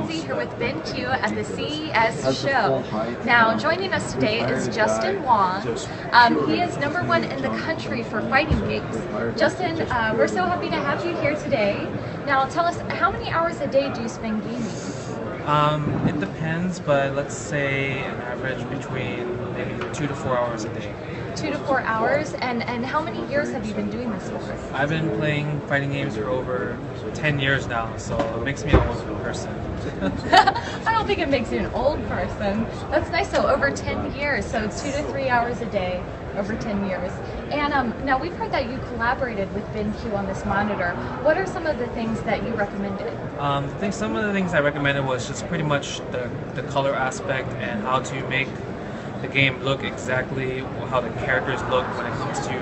Lindsay here with Ben Q at the CES show. Now, joining us today is Justin Wong. He is #1 in the country for fighting games. Justin, we're so happy to have you here today. Now, tell us, how many hours a day do you spend gaming? It depends, but let's say an average between maybe 2 to 4 hours a day. 2 to 4 hours, and how many years have you been doing this for? I've been playing fighting games for over 10 years now, so it makes me an old person. I don't think it makes you an old person. That's nice though, over 10 years, so 2 to 3 hours a day, over 10 years. And now we've heard that you collaborated with BenQ on this monitor. What are some of the things that you recommended? Some of the things I recommended was just pretty much the color aspect and how to make the game look exactly how the characters look when it comes to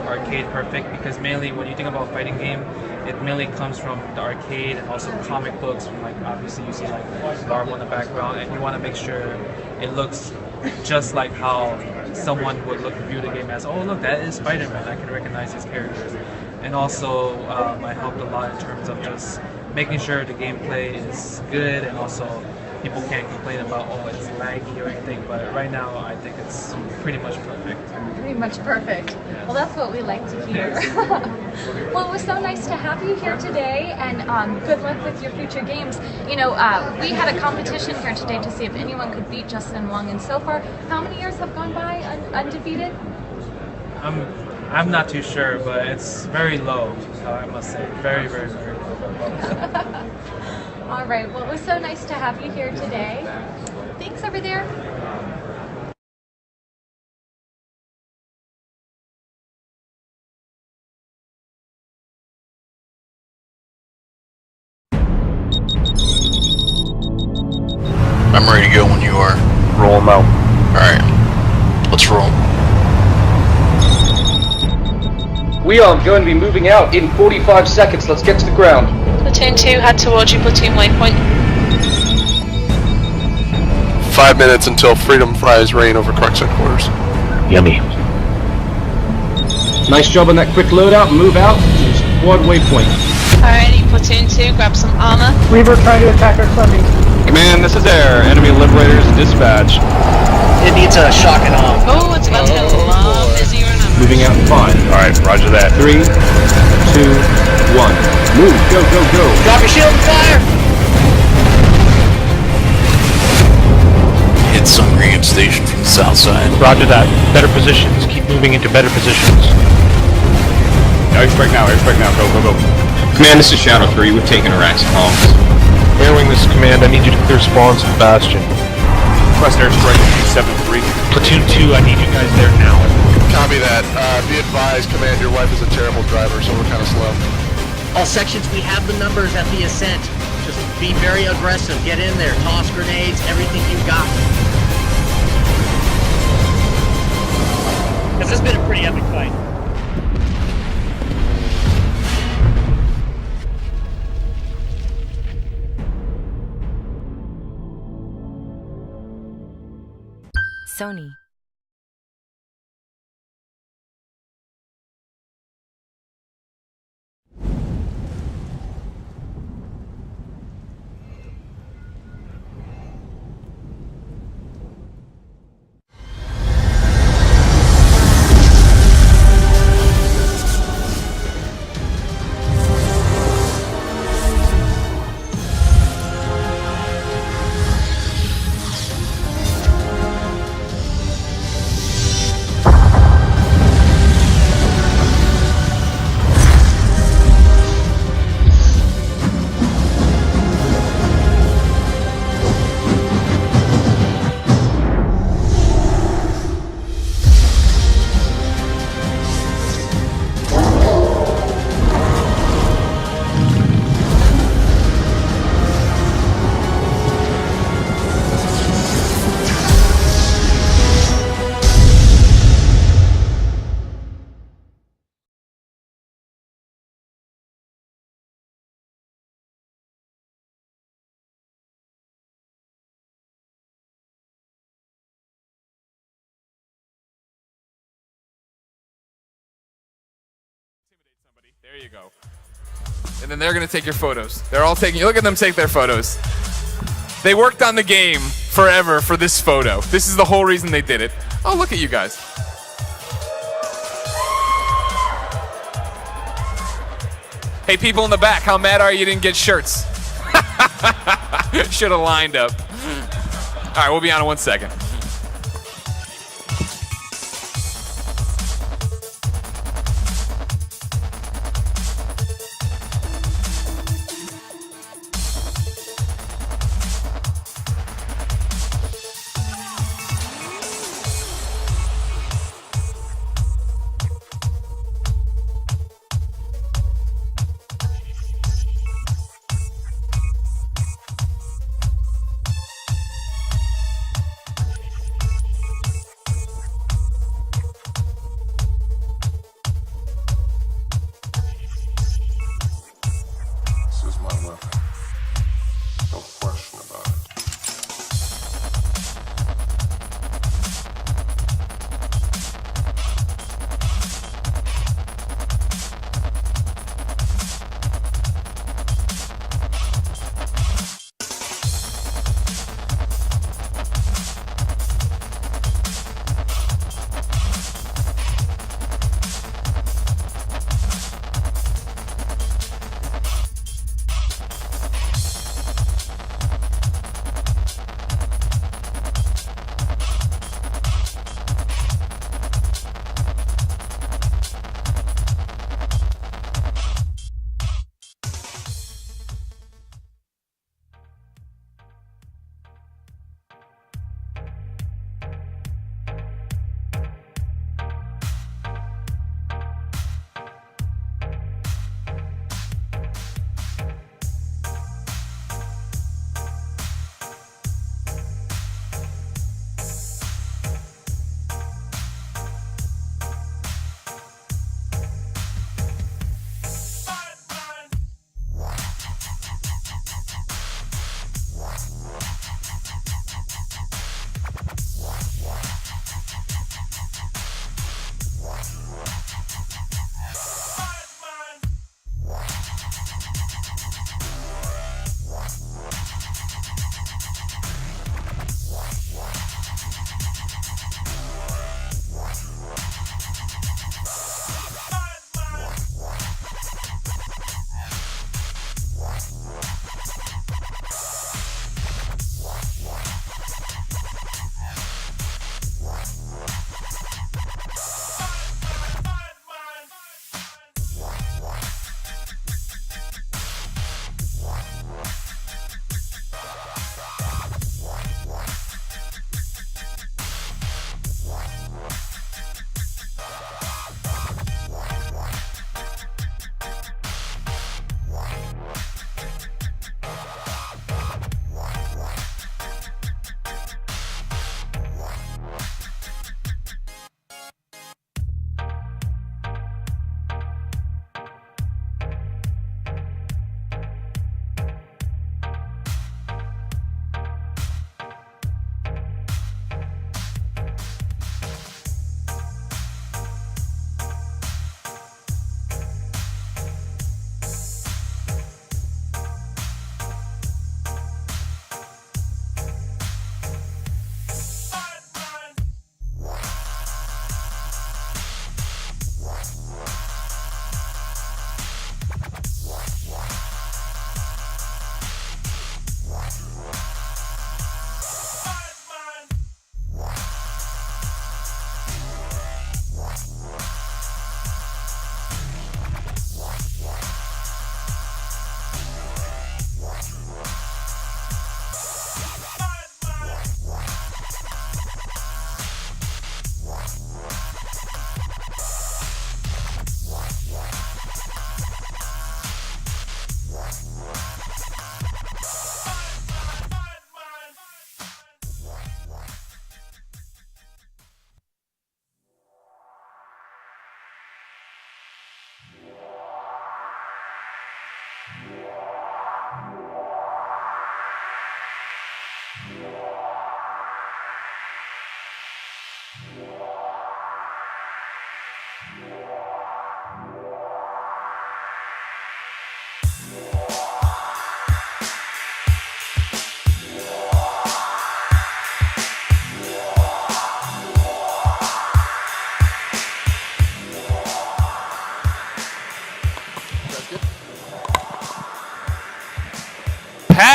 arcade perfect, because mainly when you think about fighting game, it mainly comes from the arcade and also comic books, from, like, obviously you see like Marvel in the background, and you want to make sure it looks just like how someone would view the game as, oh look, that is Spider-Man, I can recognize his characters. And also I helped a lot in terms of just making sure the gameplay is good, and also people can't complain about, oh, it's laggy or anything, but right now I think it's pretty much perfect. Pretty much perfect. Yes. Well, that's what we like to hear. Well, it was so nice to have you here today, and good luck with your future games. You know, we had a competition here today to see if anyone could beat Justin Wong, and so far, how many years have gone by undefeated? I'm not too sure, but it's very low, I must say. Very, very, very low. All right, well, it was so nice to have you here today. Thanks over there. I'm ready to go when you are. Roll them out. Alright, let's roll. We are going to be moving out in 45 seconds. Let's get to the ground. Platoon 2, head towards your platoon waypoint. 5 minutes until freedom fries rain over Crux headquarters. Yummy. Nice job on that quick loadout. Move out to the squad waypoint. Alrighty, platoon 2, grab some armor. Reaver trying to attack our Sunday. Command, this is Air. Enemy liberators dispatched. It needs a shock and awe. Oh, it's about to get a lot busier and I'm Moving out in 5. Alright, roger that. 3, 2, 1. Move. Go, go, go. Drop your shield and fire! Hit some station from the south side. Roger that. Better positions. Keep moving into better positions. Airstrike now, airstrike now. Go, go, go. Command, this is Shadow 3. We've taken Iraq's palms. Airwing, this is Command. I need you to clear spawns at Bastion. Request airstrike 7-3. Platoon 2, I need you guys there now. Copy that. Be advised, Command, your wife is a terrible driver, so we're kind of slow. All sections, we have the numbers at the ascent. Just be very aggressive. Get in there. Toss grenades. Everything you got. This has been a pretty epic fight. Sony. There you go. And then they're gonna take your photos. They're all taking, look at them take their photos. They worked on the game forever for this photo. This is the whole reason they did it. Oh, look at you guys. Hey, people in the back, how mad are you didn't get shirts? Should have lined up. All right, we'll be on in 1 second.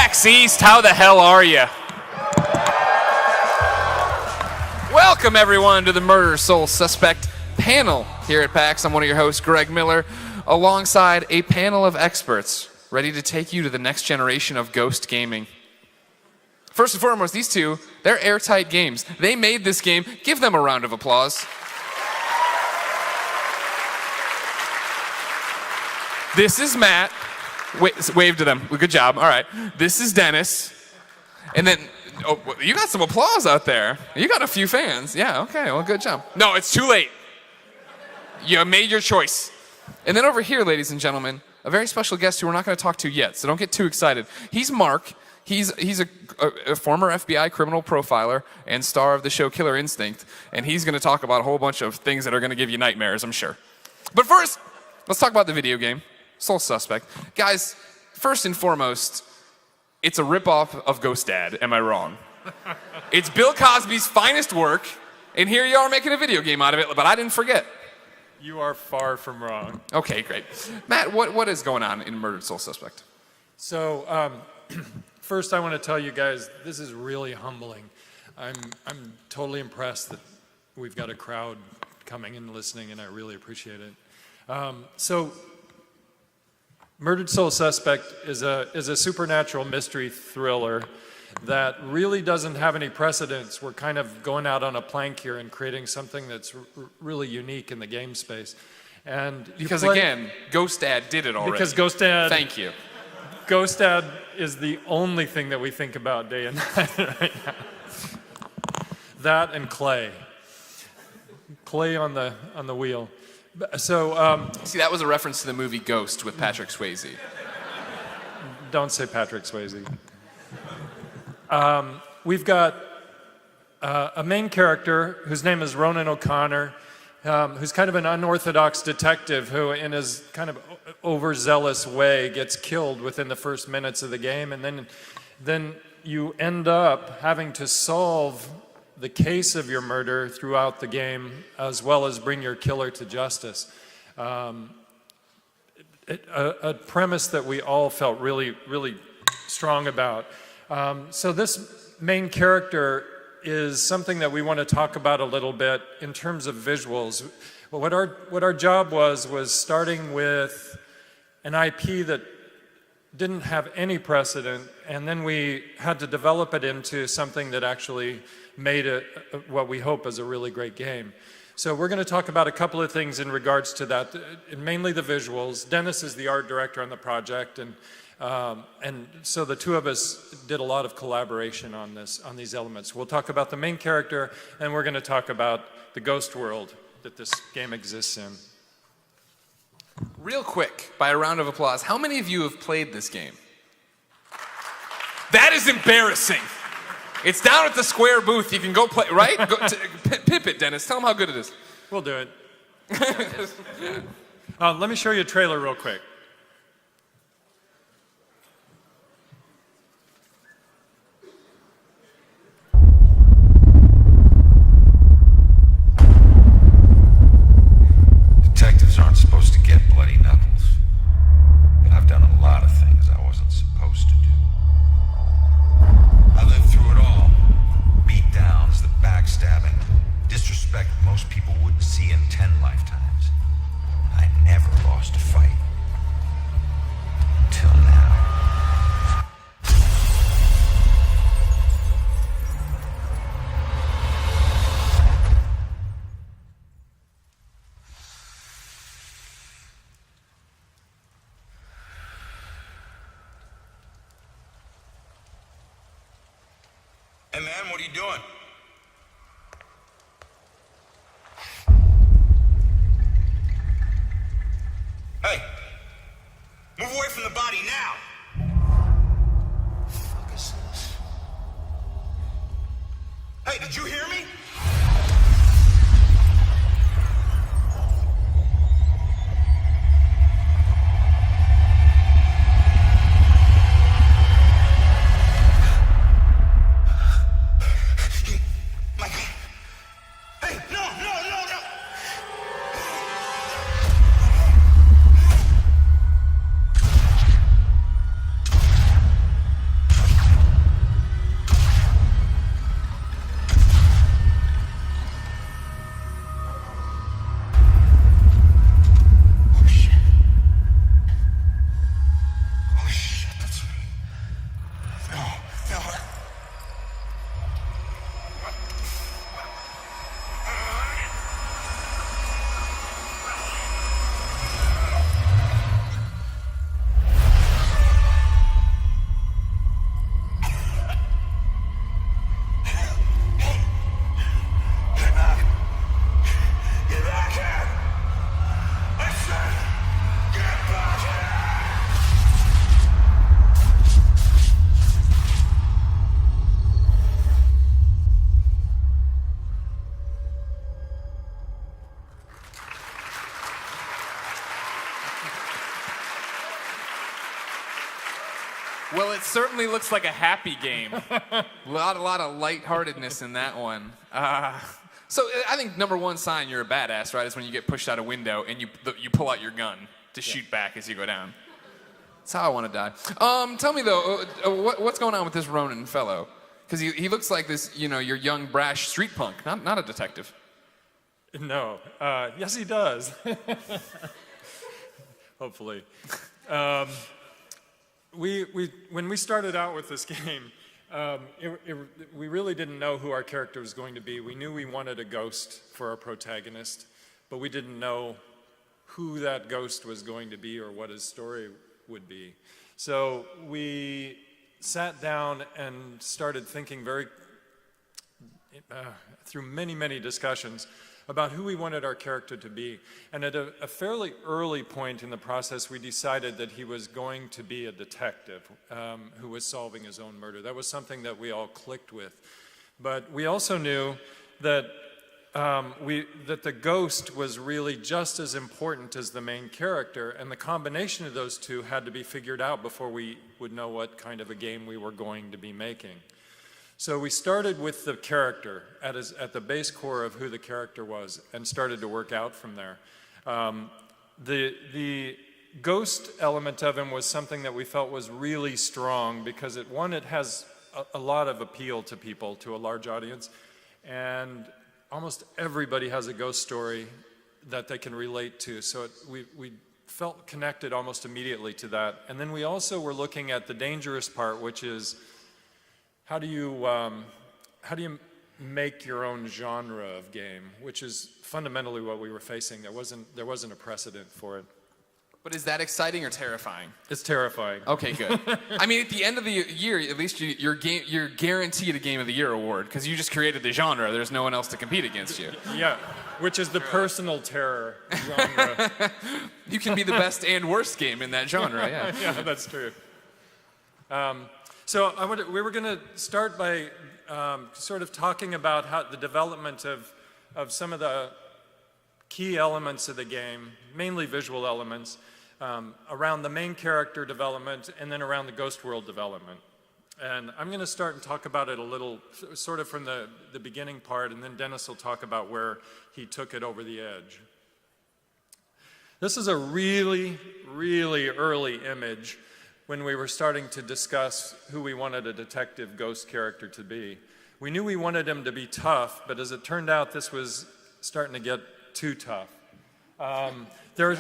PAX East, how the hell are you? Welcome everyone to the Murder Soul Suspect panel here at PAX. I'm one of your hosts, Greg Miller, alongside a panel of experts ready to take you to the next generation of ghost gaming. First and foremost, these two, they're Airtight Games. They made this game. Give them a round of applause. This is Matt. Wave to them. Good job. All right. This is Dennis. And then, oh, you got some applause out there. You got a few fans. Yeah, okay. Well, good job. No, it's too late. You made your choice. And then over here, ladies and gentlemen, a very special guest who we're not going to talk to yet, so don't get too excited. He's Mark. He's a former FBI criminal profiler and star of the show Killer Instinct, and he's going to talk about a whole bunch of things that are going to give you nightmares, I'm sure. But first, let's talk about the video game, Soul Suspect. Guys, first and foremost, it's a ripoff of Ghost Dad, am I wrong? It's Bill Cosby's finest work, and here you are making a video game out of it, but I didn't forget. You are far from wrong. Okay, great. Matt, what is going on in Murdered Soul Suspect? So, first I want to tell you guys, this is really humbling. I'm totally impressed that we've got a crowd coming and listening, and I really appreciate it. So, Murdered Soul Suspect is a supernatural mystery thriller that really doesn't have any precedents. We're kind of going out on a plank here and creating something that's really unique in the game space. And because again, Ghost Dad did it already. Because Ghost Dad. Thank you. Ghost Dad is the only thing that we think about day and night right now. That and Clay. Clay on the wheel. So see, that was a reference to the movie Ghost with Patrick Swayze. Don't say Patrick Swayze. We've got a main character whose name is Ronan O'Connor, who's kind of an unorthodox detective who, in his kind of overzealous way, gets killed within the first minutes of the game, and then you end up having to solve the case of your murder throughout the game, as well as bring your killer to justice. A premise that we all felt really, really strong about. So this main character is something that we want to talk about a little bit in terms of visuals. What our job was starting with an IP that didn't have any precedent, and then we had to develop it into something that actually made it what we hope is a really great game. So we're going to talk about a couple of things in regards to that, mainly the visuals. Dennis is the art director on the project, and so the two of us did a lot of collaboration on these elements. We'll talk about the main character, and we're going to talk about the ghost world that this game exists in. Real quick, by a round of applause, how many of you have played this game? That is embarrassing. It's down at the Square booth. You can go play, right? Pip it, Dennis. Tell them how good it is. We'll do it. Let me show you a trailer real quick. Detectives aren't supposed to get bloody knuckles, but I've done a lot of things I wasn't supposed to do. I lived through it all. Beatdowns, the backstabbing, disrespect most people wouldn't see in 10 lifetimes. I never lost a fight. Till now. Hey man, what are you doing? Hey! Move away from the body now! Fuck is this? Hey, did you hear me? Well, it certainly looks like a happy game. A lot of lightheartedness in that one. So I think number one sign you're a badass, right, is when you get pushed out a window and you pull out your gun to shoot back as you go down. That's how I want to die. Tell me though, what's going on with this Ronin fellow? Because he looks like this, your young brash street punk, not a detective. No. Yes, he does. Hopefully. When we started out with this game, we really didn't know who our character was going to be. We knew we wanted a ghost for our protagonist, but we didn't know who that ghost was going to be or what his story would be. So we sat down and started thinking through many discussions about who we wanted our character to be. And at a fairly early point in the process, we decided that he was going to be a detective who was solving his own murder. That was something that we all clicked with. But we also knew that that the ghost was really just as important as the main character, and the combination of those two had to be figured out before we would know what kind of a game we were going to be making. So we started with the character at the base core of who the character was and started to work out from there. The ghost element of him was something that we felt was really strong because it has a lot of appeal to people, to a large audience, and almost everybody has a ghost story that they can relate to. So we felt connected almost immediately to that. And then we also were looking at the dangerous part, which is how do you make your own genre of game, which is fundamentally what we were facing. There wasn't a precedent for it. But is that exciting or terrifying? It's terrifying. Okay, good. I mean, at the end of the year, at least you're guaranteed a Game of the Year award because you just created the genre. There's no one else to compete against you. Yeah, which is the personal terror genre. You can be the best and worst game in that genre, yeah. Yeah, that's true. So we were going to start by sort of talking about how the development of some of the key elements of the game, mainly visual elements, around the main character development and then around the ghost world development. And I'm going to start and talk about it a little, sort of from the beginning part, and then Dennis will talk about where he took it over the edge. This is a really early image when we were starting to discuss who we wanted a detective ghost character to be. We knew we wanted him to be tough, but as it turned out, this was starting to get too tough. It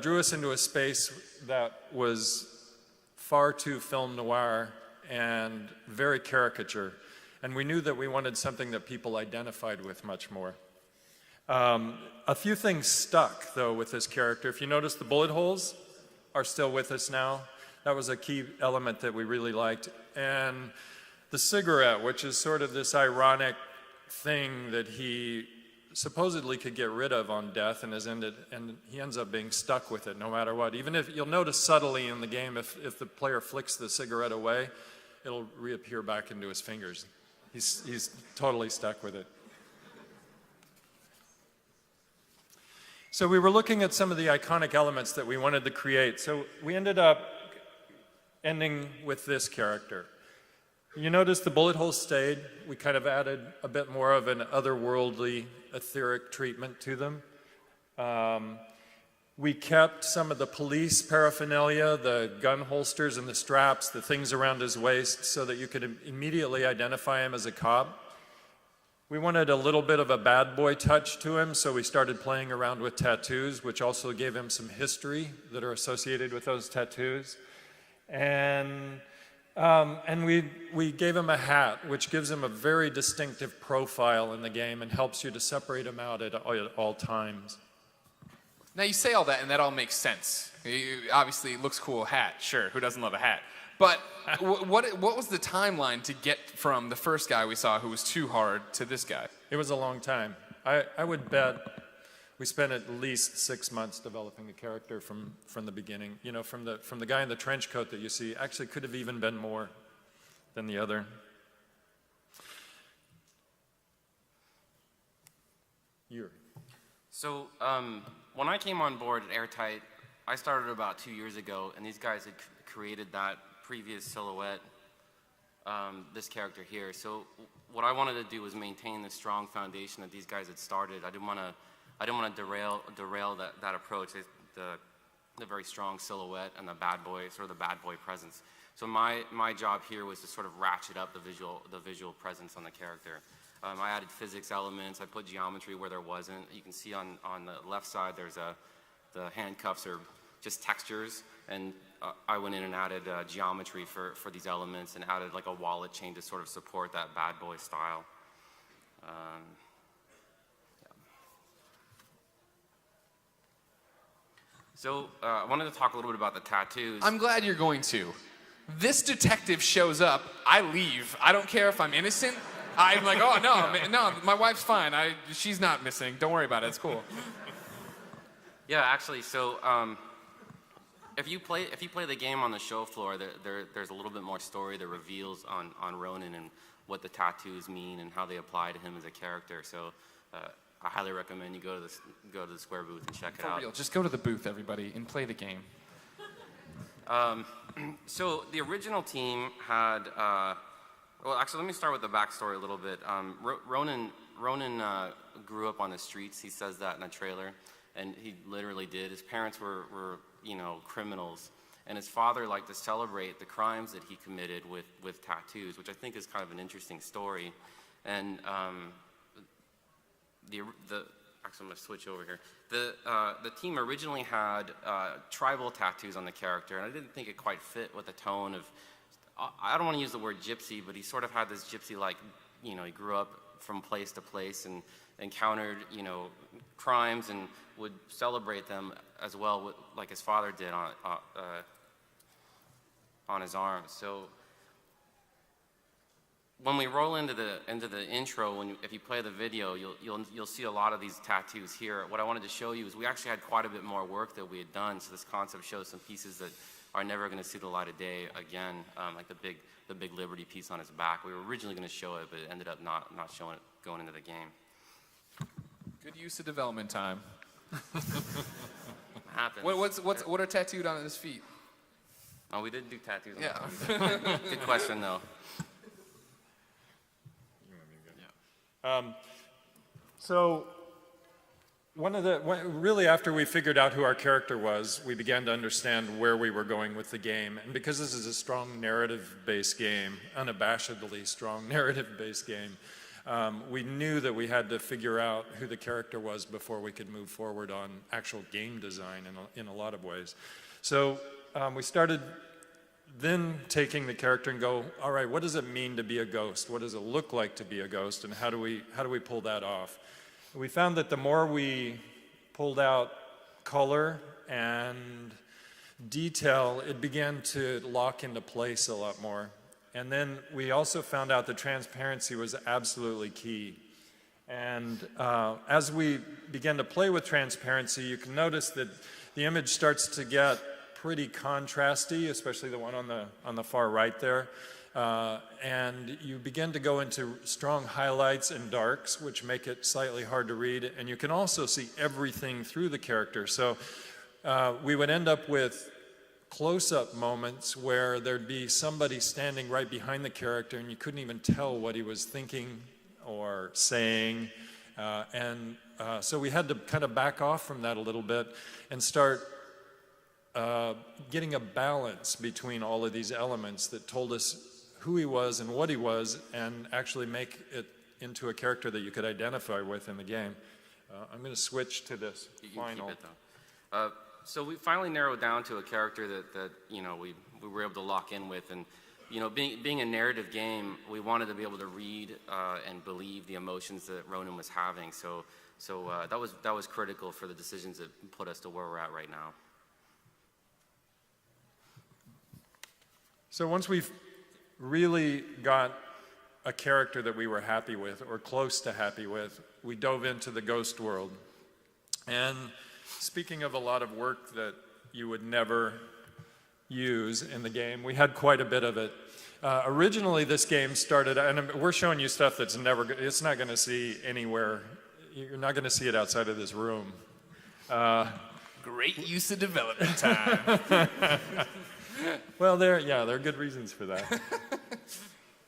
drew us into a space that was far too film noir and very caricature, and we knew that we wanted something that people identified with much more. A few things stuck, though, with this character. If you notice, the bullet holes are still with us now. That was a key element that we really liked. And the cigarette, which is sort of this ironic thing that he supposedly could get rid of on death and he ends up being stuck with it no matter what. Even if you'll notice subtly in the game, if the player flicks the cigarette away, it'll reappear back into his fingers. He's totally stuck with it. So we were looking at some of the iconic elements that we wanted to create. So we ended up ending with this character. You notice the bullet holes stayed. We kind of added a bit more of an otherworldly, etheric treatment to them. We kept some of the police paraphernalia, the gun holsters and the straps, the things around his waist, so that you could immediately identify him as a cop. We wanted a little bit of a bad boy touch to him, so we started playing around with tattoos, which also gave him some history that are associated with those tattoos. And we gave him a hat, which gives him a very distinctive profile in the game and helps you to separate him out at all times. Now you say all that, and that all makes sense. Obviously, it looks cool, hat, sure, who doesn't love a hat? But what was the timeline to get from the first guy we saw who was too hard to this guy? It was a long time. I would bet we spent at least 6 months developing the character from the beginning. You know, from the guy in the trench coat that you see, actually could have even been more than the other. So when I came on board at Airtight, I started about 2 years ago, and these guys had created that previous silhouette, this character here. So what I wanted to do was maintain the strong foundation that these guys had started. I didn't want to derail that approach, the very strong silhouette and the bad boy presence. So my job here was to sort of ratchet up the visual presence on the character. I added physics elements. I put geometry where there wasn't. You can see on the left side there's the handcuffs are just textures, and I went in and added geometry for these elements and added like a wallet chain to sort of support that bad boy style. So I wanted to talk a little bit about the tattoos. I'm glad you're going to. This detective shows up, I leave. I don't care if I'm innocent. I'm like, oh no, my wife's fine. She's not missing. Don't worry about it. It's cool. Yeah, actually, so if you play the game on the show floor, there's a little bit more story that reveals on Ronan and what the tattoos mean and how they apply to him as a character. So I highly recommend you go to the Square booth and check it out. For real, just go to the booth, everybody, and play the game. So the original team had, well, actually, let me start with the backstory a little bit. Ronan grew up on the streets. He says that in a trailer, and he literally did. His parents were criminals, and his father liked to celebrate the crimes that he committed with tattoos, which I think is kind of an interesting story. And actually, I'm going to switch over here. The team originally had tribal tattoos on the character, and I didn't think it quite fit with the tone of, I don't want to use the word gypsy, but he sort of had this gypsy-like, he grew up from place to place and encountered, crimes and would celebrate them as well, like his father did on his arms. So when we roll into the intro, if you play the video, you'll see a lot of these tattoos here. What I wanted to show you is we actually had quite a bit more work that we had done. So this concept shows some pieces that are never going to see the light of day again, like the big Liberty piece on his back. We were originally going to show it, but it ended up not showing it going into the game. Good use of development time. Happens. What are tattooed on his feet? Oh, we did do tattoos. Yeah. Good question, though. So really after we figured out who our character was, we began to understand where we were going with the game. And because this is a strong narrative-based game, unabashedly strong narrative-based game, we knew that we had to figure out who the character was before we could move forward on actual game design in a lot of ways. So we started then taking the character and go, all right, what does it mean to be a ghost? What does it look like to be a ghost, and how do we pull that off? We found that the more we pulled out color and detail, it began to lock into place a lot more. And then we also found out that transparency was absolutely key. And as we began to play with transparency, you can notice that the image starts to get pretty contrasty, especially the one on the far right there. And you begin to go into strong highlights and darks, which make it slightly hard to read. And you can also see everything through the character. So we would end up with close-up moments where there'd be somebody standing right behind the character and you couldn't even tell what he was thinking or saying. So we had to kind of back off from that a little bit and start getting a balance between all of these elements that told us who he was and what he was, and actually make it into a character that you could identify with in the game. I'm going to switch to this final. Keep it, though. So we finally narrowed down to a character that we were able to lock in with, and being a narrative game, we wanted to be able to read and believe the emotions that Ronan was having. So that was critical for the decisions that put us to where we're at right now. So once we've really got a character that we were happy with, or close to happy with, we dove into the ghost world. And speaking of a lot of work that you would never use in the game, we had quite a bit of it. Originally this game started, and we're showing you stuff that's it's not going to see anywhere. You're not going to see it outside of this room. Great use of development time. Well, there are good reasons for that.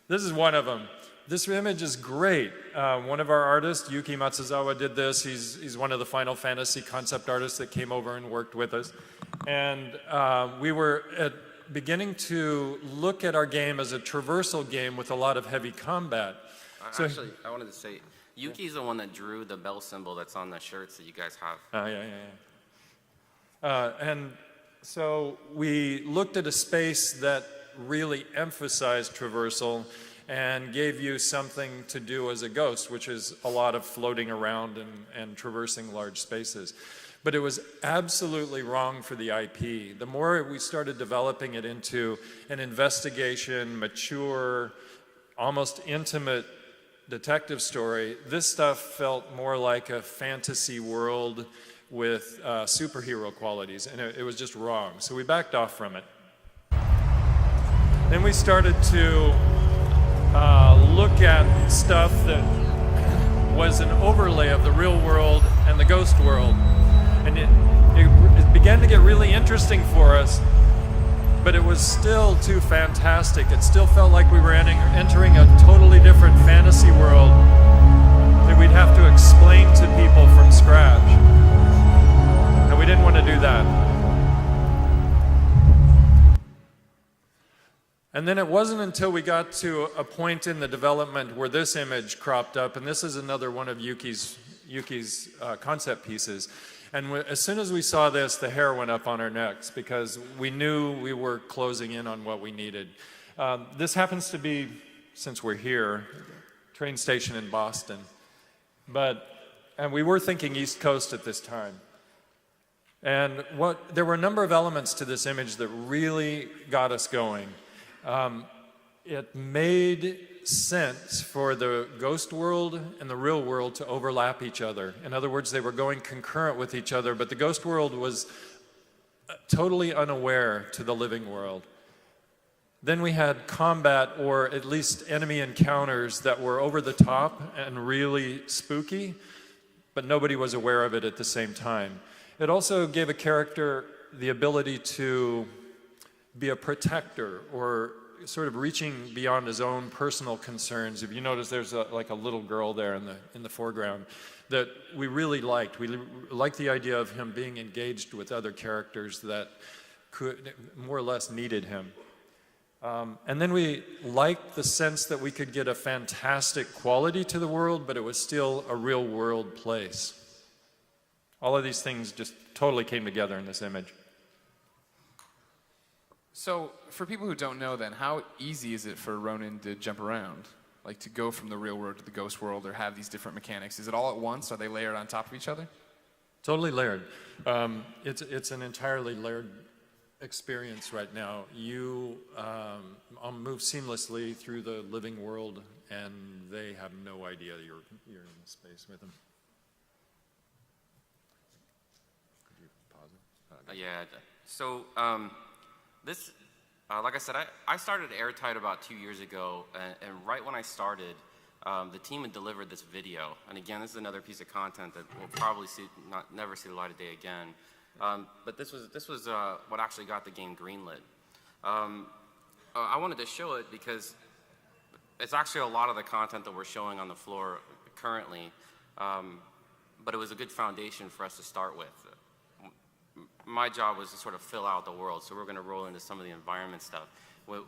This is one of them. This image is great. One of our artists, Yuki Matsuzawa, did this. He's one of the Final Fantasy concept artists that came over and worked with us. And we were beginning to look at our game as a traversal game with a lot of heavy combat. Actually, I wanted to say, Yuki's the one that drew the bell symbol that's on the shirts that you guys have. And so we looked at a space that really emphasized traversal and gave you something to do as a ghost, which is a lot of floating around and traversing large spaces. But it was absolutely wrong for the IP. The more we started developing it into an investigation, mature, almost intimate detective story, this stuff felt more like a fantasy world with superhero qualities, and it was just wrong. So we backed off from it. Then we started to look at stuff that was an overlay of the real world and the ghost world. And it began to get really interesting for us, but it was still too fantastic. It still felt like we were entering a totally different fantasy world that we'd have to explain to people from scratch. And we didn't want to do that. And then it wasn't until we got to a point in the development where this image cropped up, and this is another one of Yuki's concept pieces. And as soon as we saw this, the hair went up on our necks because we knew we were closing in on what we needed. This happens to be, since we're here, train station in Boston. And we were thinking East Coast at this time. And there were a number of elements to this image that really got us going. It made sense for the ghost world and the real world to overlap each other. In other words, they were going concurrent with each other, but the ghost world was totally unaware to the living world. Then we had combat, or at least enemy encounters, that were over the top and really spooky, but nobody was aware of it at the same time. It also gave a character the ability to be a protector, or sort of reaching beyond his own personal concerns. If you notice, there's like a little girl there in the foreground that we really liked. We liked the idea of him being engaged with other characters that could more or less needed him. And then we liked the sense that we could get a fantastic quality to the world, but it was still a real world place. All of these things just totally came together in this image. So, for people who don't know then, how easy is it for Ronin to jump around? Like to go from the real world to the ghost world, or have these different mechanics? Is it all at once? Are they layered on top of each other? Totally layered. It's an entirely layered experience right now. You move seamlessly through the living world, and they have no idea you're in space with them. Could you pause it? Yeah. So, this, like I said, I started Airtight about 2 years ago, and right when I started, the team had delivered this video. And again, this is another piece of content that we'll probably never see the light of day again. But this was what actually got the game greenlit. I wanted to show it because it's actually a lot of the content that we're showing on the floor currently, but it was a good foundation for us to start with. My job was to sort of fill out the world, so we're going to roll into some of the environment stuff.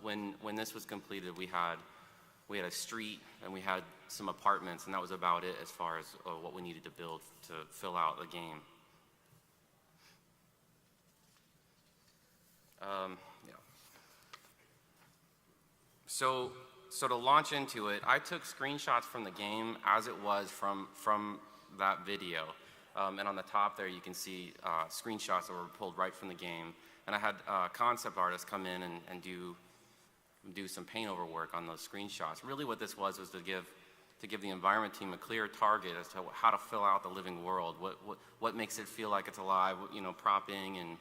When this was completed, we had a street and we had some apartments, and that was about it as far as what we needed to build to fill out the game. Yeah. So to launch into it, I took screenshots from the game as it was from that video. And on the top there, you can see screenshots that were pulled right from the game. And I had concept artists come in and do some paint over work on those screenshots. Really what this was to give the environment team a clear target as to how to fill out the living world, what makes it feel like it's alive, you know, propping and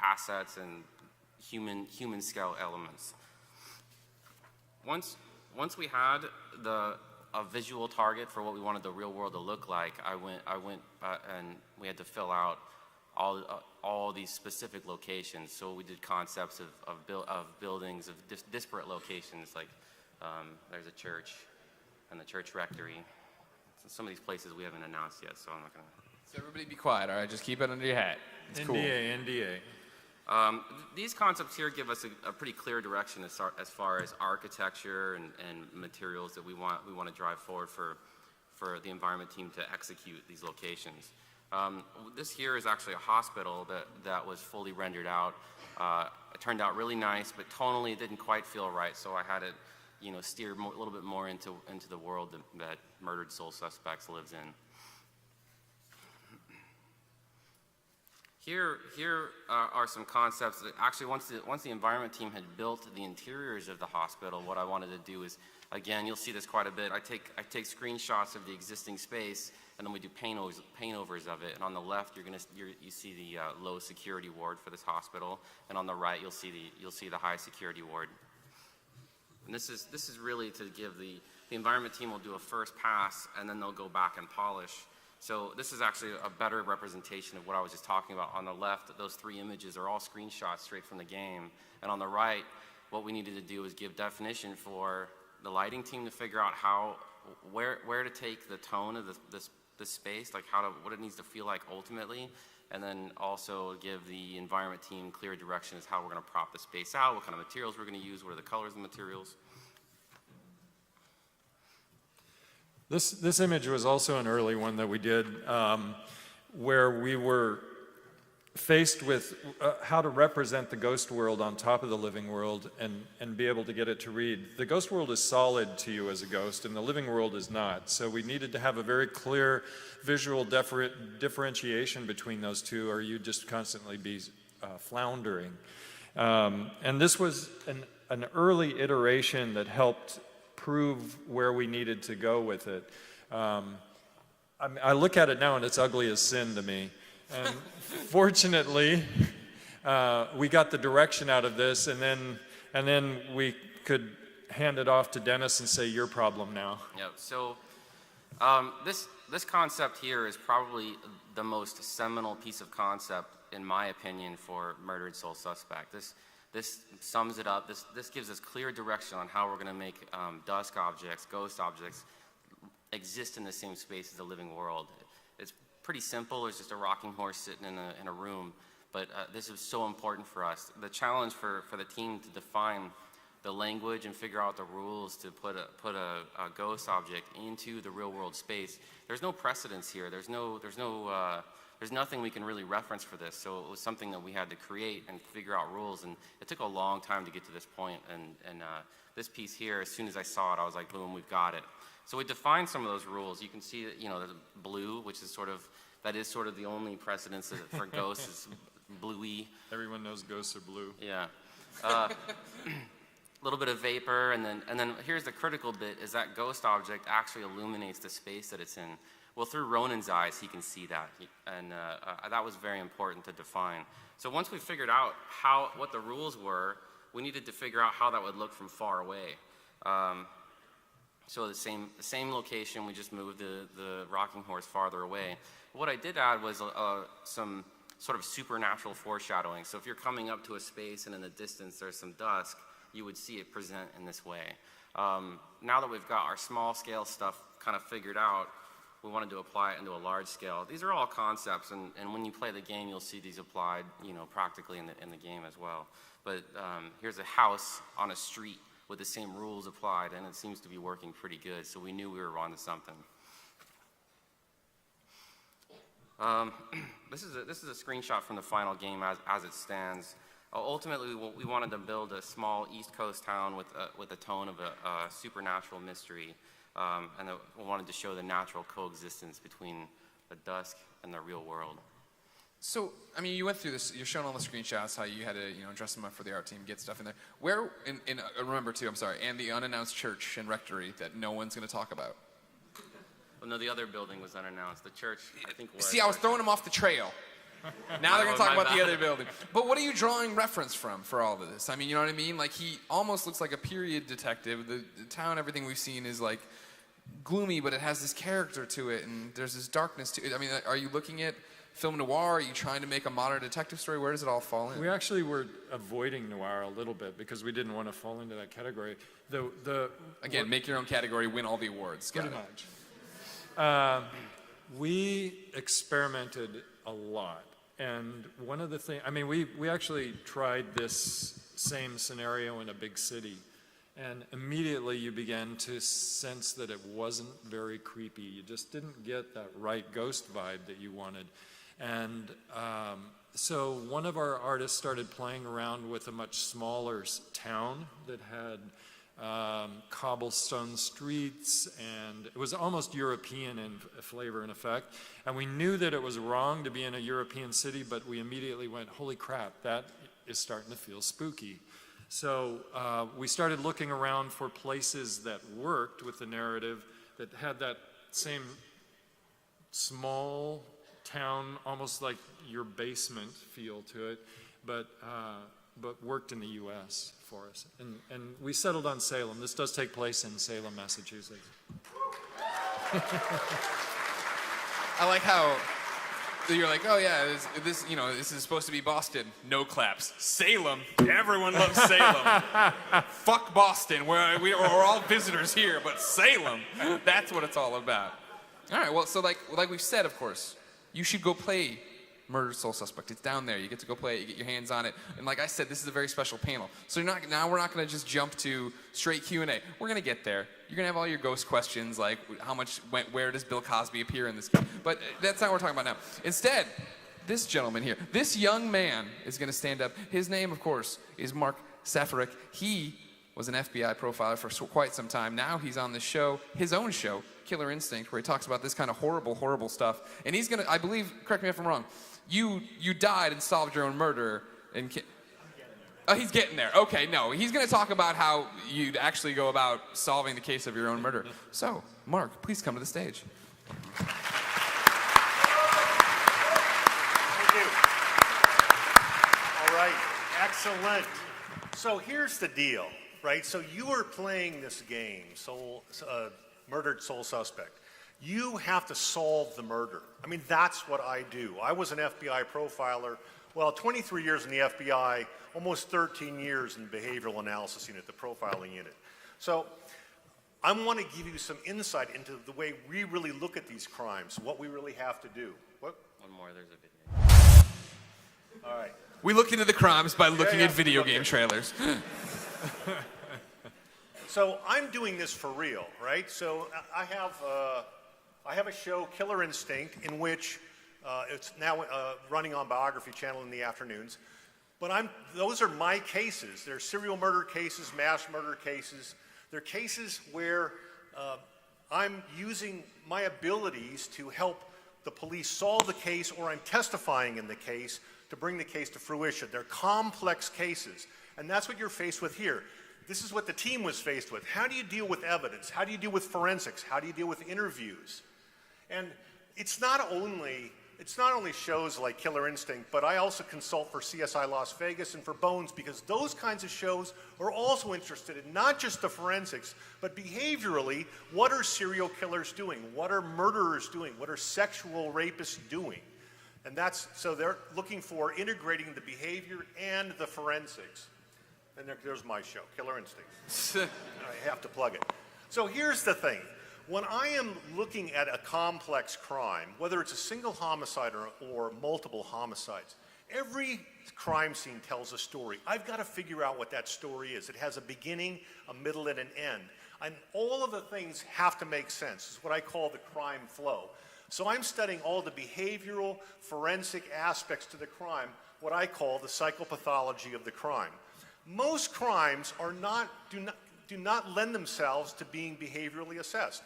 assets and human scale elements. Once we had a visual target for what we wanted the real world to look like, I went and we had to fill out all all these specific locations. So we did concepts of buildings of disparate locations, like there's a church and the church rectory. So some of these places we haven't announced yet, so I'm not going to... So everybody be quiet, all right? Just keep it under your hat. It's cool. NDA. These concepts here give us a pretty clear direction as far as architecture and materials that we want to drive forward for the environment team to execute these locations. This here is actually a hospital that was fully rendered out. It turned out really nice, but tonally it didn't quite feel right, so I had it, steer a little bit more into the world that Murdered Soul Suspects lives in. Here are some concepts that actually once the environment team had built the interiors of the hospital, what I wanted to do is, again, you'll see this quite a bit. I take screenshots of the existing space, and then we do paintovers of it. And on the left, you see the low security ward for this hospital, and on the right, you'll see the high security ward. And this is really to give the environment team will do a first pass, and then they'll go back and polish. So this is actually a better representation of what I was just talking about. On the left, those 3 images are all screenshots straight from the game. And on the right, what we needed to do is give definition for the lighting team to figure out where to take the tone of this space, like what it needs to feel like ultimately, and then also give the environment team clear direction as how we're going to prop the space out, what kind of materials we're going to use, what are the colors of the materials. This image was also an early one that we did, where we were faced with how to represent the ghost world on top of the living world and be able to get it to read. The ghost world is solid to you as a ghost, and the living world is not. So we needed to have a very clear visual differentiation between those two, or you'd just constantly be floundering. And this was an early iteration that helped prove where we needed to go with it. I look at it now and it's ugly as sin to me. And fortunately, we got the direction out of this, and then we could hand it off to Dennis and say, your problem now. Yeah, so this concept here is probably the most seminal piece of concept, in my opinion, for Murdered Soul Suspect. This sums it up. This gives us clear direction on how we're going to make dusk objects, ghost objects, exist in the same space as the living world. It's pretty simple. It's just a rocking horse sitting in a room. But this is so important for us. The challenge for the team to define the language and figure out the rules to put a ghost object into the real world space. There's no precedence here. There's nothing we can really reference for this. So it was something that we had to create and figure out rules. And it took a long time to get to this point. And this piece here, as soon as I saw it, I was like, boom, we've got it. So we defined some of those rules. You can see that, there's blue, which is sort of the only precedence for ghosts is bluey. Everyone knows ghosts are blue. Yeah. A little bit of vapor, and then here's the critical bit, is that ghost object actually illuminates the space that it's in. Well, through Ronan's eyes, he can see that, and that was very important to define. So once we figured out what the rules were, we needed to figure out how that would look from far away. So the same location, we just moved the rocking horse farther away. What I did add was some sort of supernatural foreshadowing. So if you're coming up to a space and in the distance there's some dusk, you would see it present in this way. Now that we've got our small scale stuff kind of figured out, we wanted to apply it into a large scale. These are all concepts, and when you play the game, you'll see these applied, practically in the game as well. But here's a house on a street with the same rules applied, and it seems to be working pretty good, so we knew we were onto something. This is a screenshot from the final game as it stands. Ultimately, we wanted to build a small East Coast town with a tone of a supernatural mystery, and we wanted to show the natural coexistence between the dusk and the real world. So, I mean, you went through this, you're showing all the screenshots, how you had to, dress them up for the art team, get stuff in there. Where, remember too, I'm sorry, and the unannounced church and rectory that no one's going to talk about. Well, no, the other building was unannounced. The church, I think, was. See, I was throwing them off the trail. Now they're going to talk about the other building. But what are you drawing reference from for all of this? I mean, you know what I mean? Like, he almost looks like a period detective. The town, everything we've seen is like gloomy, but it has this character to it, and there's this darkness to it. I mean, are you looking at film noir? Are you trying to make a modern detective story? Where does it all fall in? We actually were avoiding noir a little bit because we didn't want to fall into that category. Again, make your own category, win all the awards. Pretty much. We experimented a lot. And one of the things, I mean, we actually tried this same scenario in a big city. And immediately you began to sense that it wasn't very creepy. You just didn't get that right ghost vibe that you wanted. And so one of our artists started playing around with a much smaller town that had cobblestone streets, and it was almost European in flavor and effect. And we knew that it was wrong to be in a European city, but we immediately went, holy crap, that is starting to feel spooky. So we started looking around for places that worked with the narrative, that had that same small town, almost like your basement feel to it, but worked in the U.S. for us. And we settled on Salem. This does take place in Salem, Massachusetts. I like how you're like, oh yeah, this is supposed to be Boston. No claps. Salem. Everyone loves Salem. Fuck Boston. We're all visitors here, but Salem. That's what it's all about. All right. Well, so like we've said, of course, you should go play Murdered Soul Suspect. It's down there. You get to go play it. You get your hands on it. And like I said, this is a very special panel. So we're not going to just jump to straight Q&A. We're going to get there. You're going to have all your ghost questions, like where does Bill Cosby appear in this game? But that's not what we're talking about now. Instead, this gentleman here, this young man is going to stand up. His name, of course, is Mark Safarik. He was an FBI profiler for quite some time. Now he's on the show, his own show, Killer Instinct, where he talks about this kind of horrible, horrible stuff. And he's going to, I believe, correct me if I'm wrong, you died and solved your own murder. Oh, he's getting there. Okay, no. He's going to talk about how you'd actually go about solving the case of your own murder. So, Mark, please come to the stage. Thank you. All right, excellent. So here's the deal, right? So you are playing this game, Murdered Soul Suspect. You have to solve the murder. I mean, that's what I do. I was an FBI profiler. Well, 23 years in the FBI, almost 13 years in the behavioral analysis unit, the profiling unit. So I want to give you some insight into the way we really look at these crimes, what we really have to do. What? One more, there's a video. All right. We look into the crimes by looking at video game trailers. So I'm doing this for real, right? So I have a show, Killer Instinct, in which it's now running on Biography Channel in the afternoons. But those are my cases. They're serial murder cases, mass murder cases. They're cases where I'm using my abilities to help the police solve the case, or I'm testifying in the case to bring the case to fruition. They're complex cases, and that's what you're faced with here. This is what the team was faced with. How do you deal with evidence? How do you deal with forensics? How do you deal with interviews? And it's not only shows like Killer Instinct, but I also consult for CSI Las Vegas and for Bones, because those kinds of shows are also interested in not just the forensics, but behaviorally, what are serial killers doing? What are murderers doing? What are sexual rapists doing? And so they're looking for integrating the behavior and the forensics. And there's my show, Killer Instinct. I have to plug it. So here's the thing. When I am looking at a complex crime, whether it's a single homicide or multiple homicides, every crime scene tells a story. I've got to figure out what that story is. It has a beginning, a middle, and an end. And all of the things have to make sense. It's what I call the crime flow. So I'm studying all the behavioral, forensic aspects to the crime, what I call the psychopathology of the crime. Most crimes do not lend themselves to being behaviorally assessed.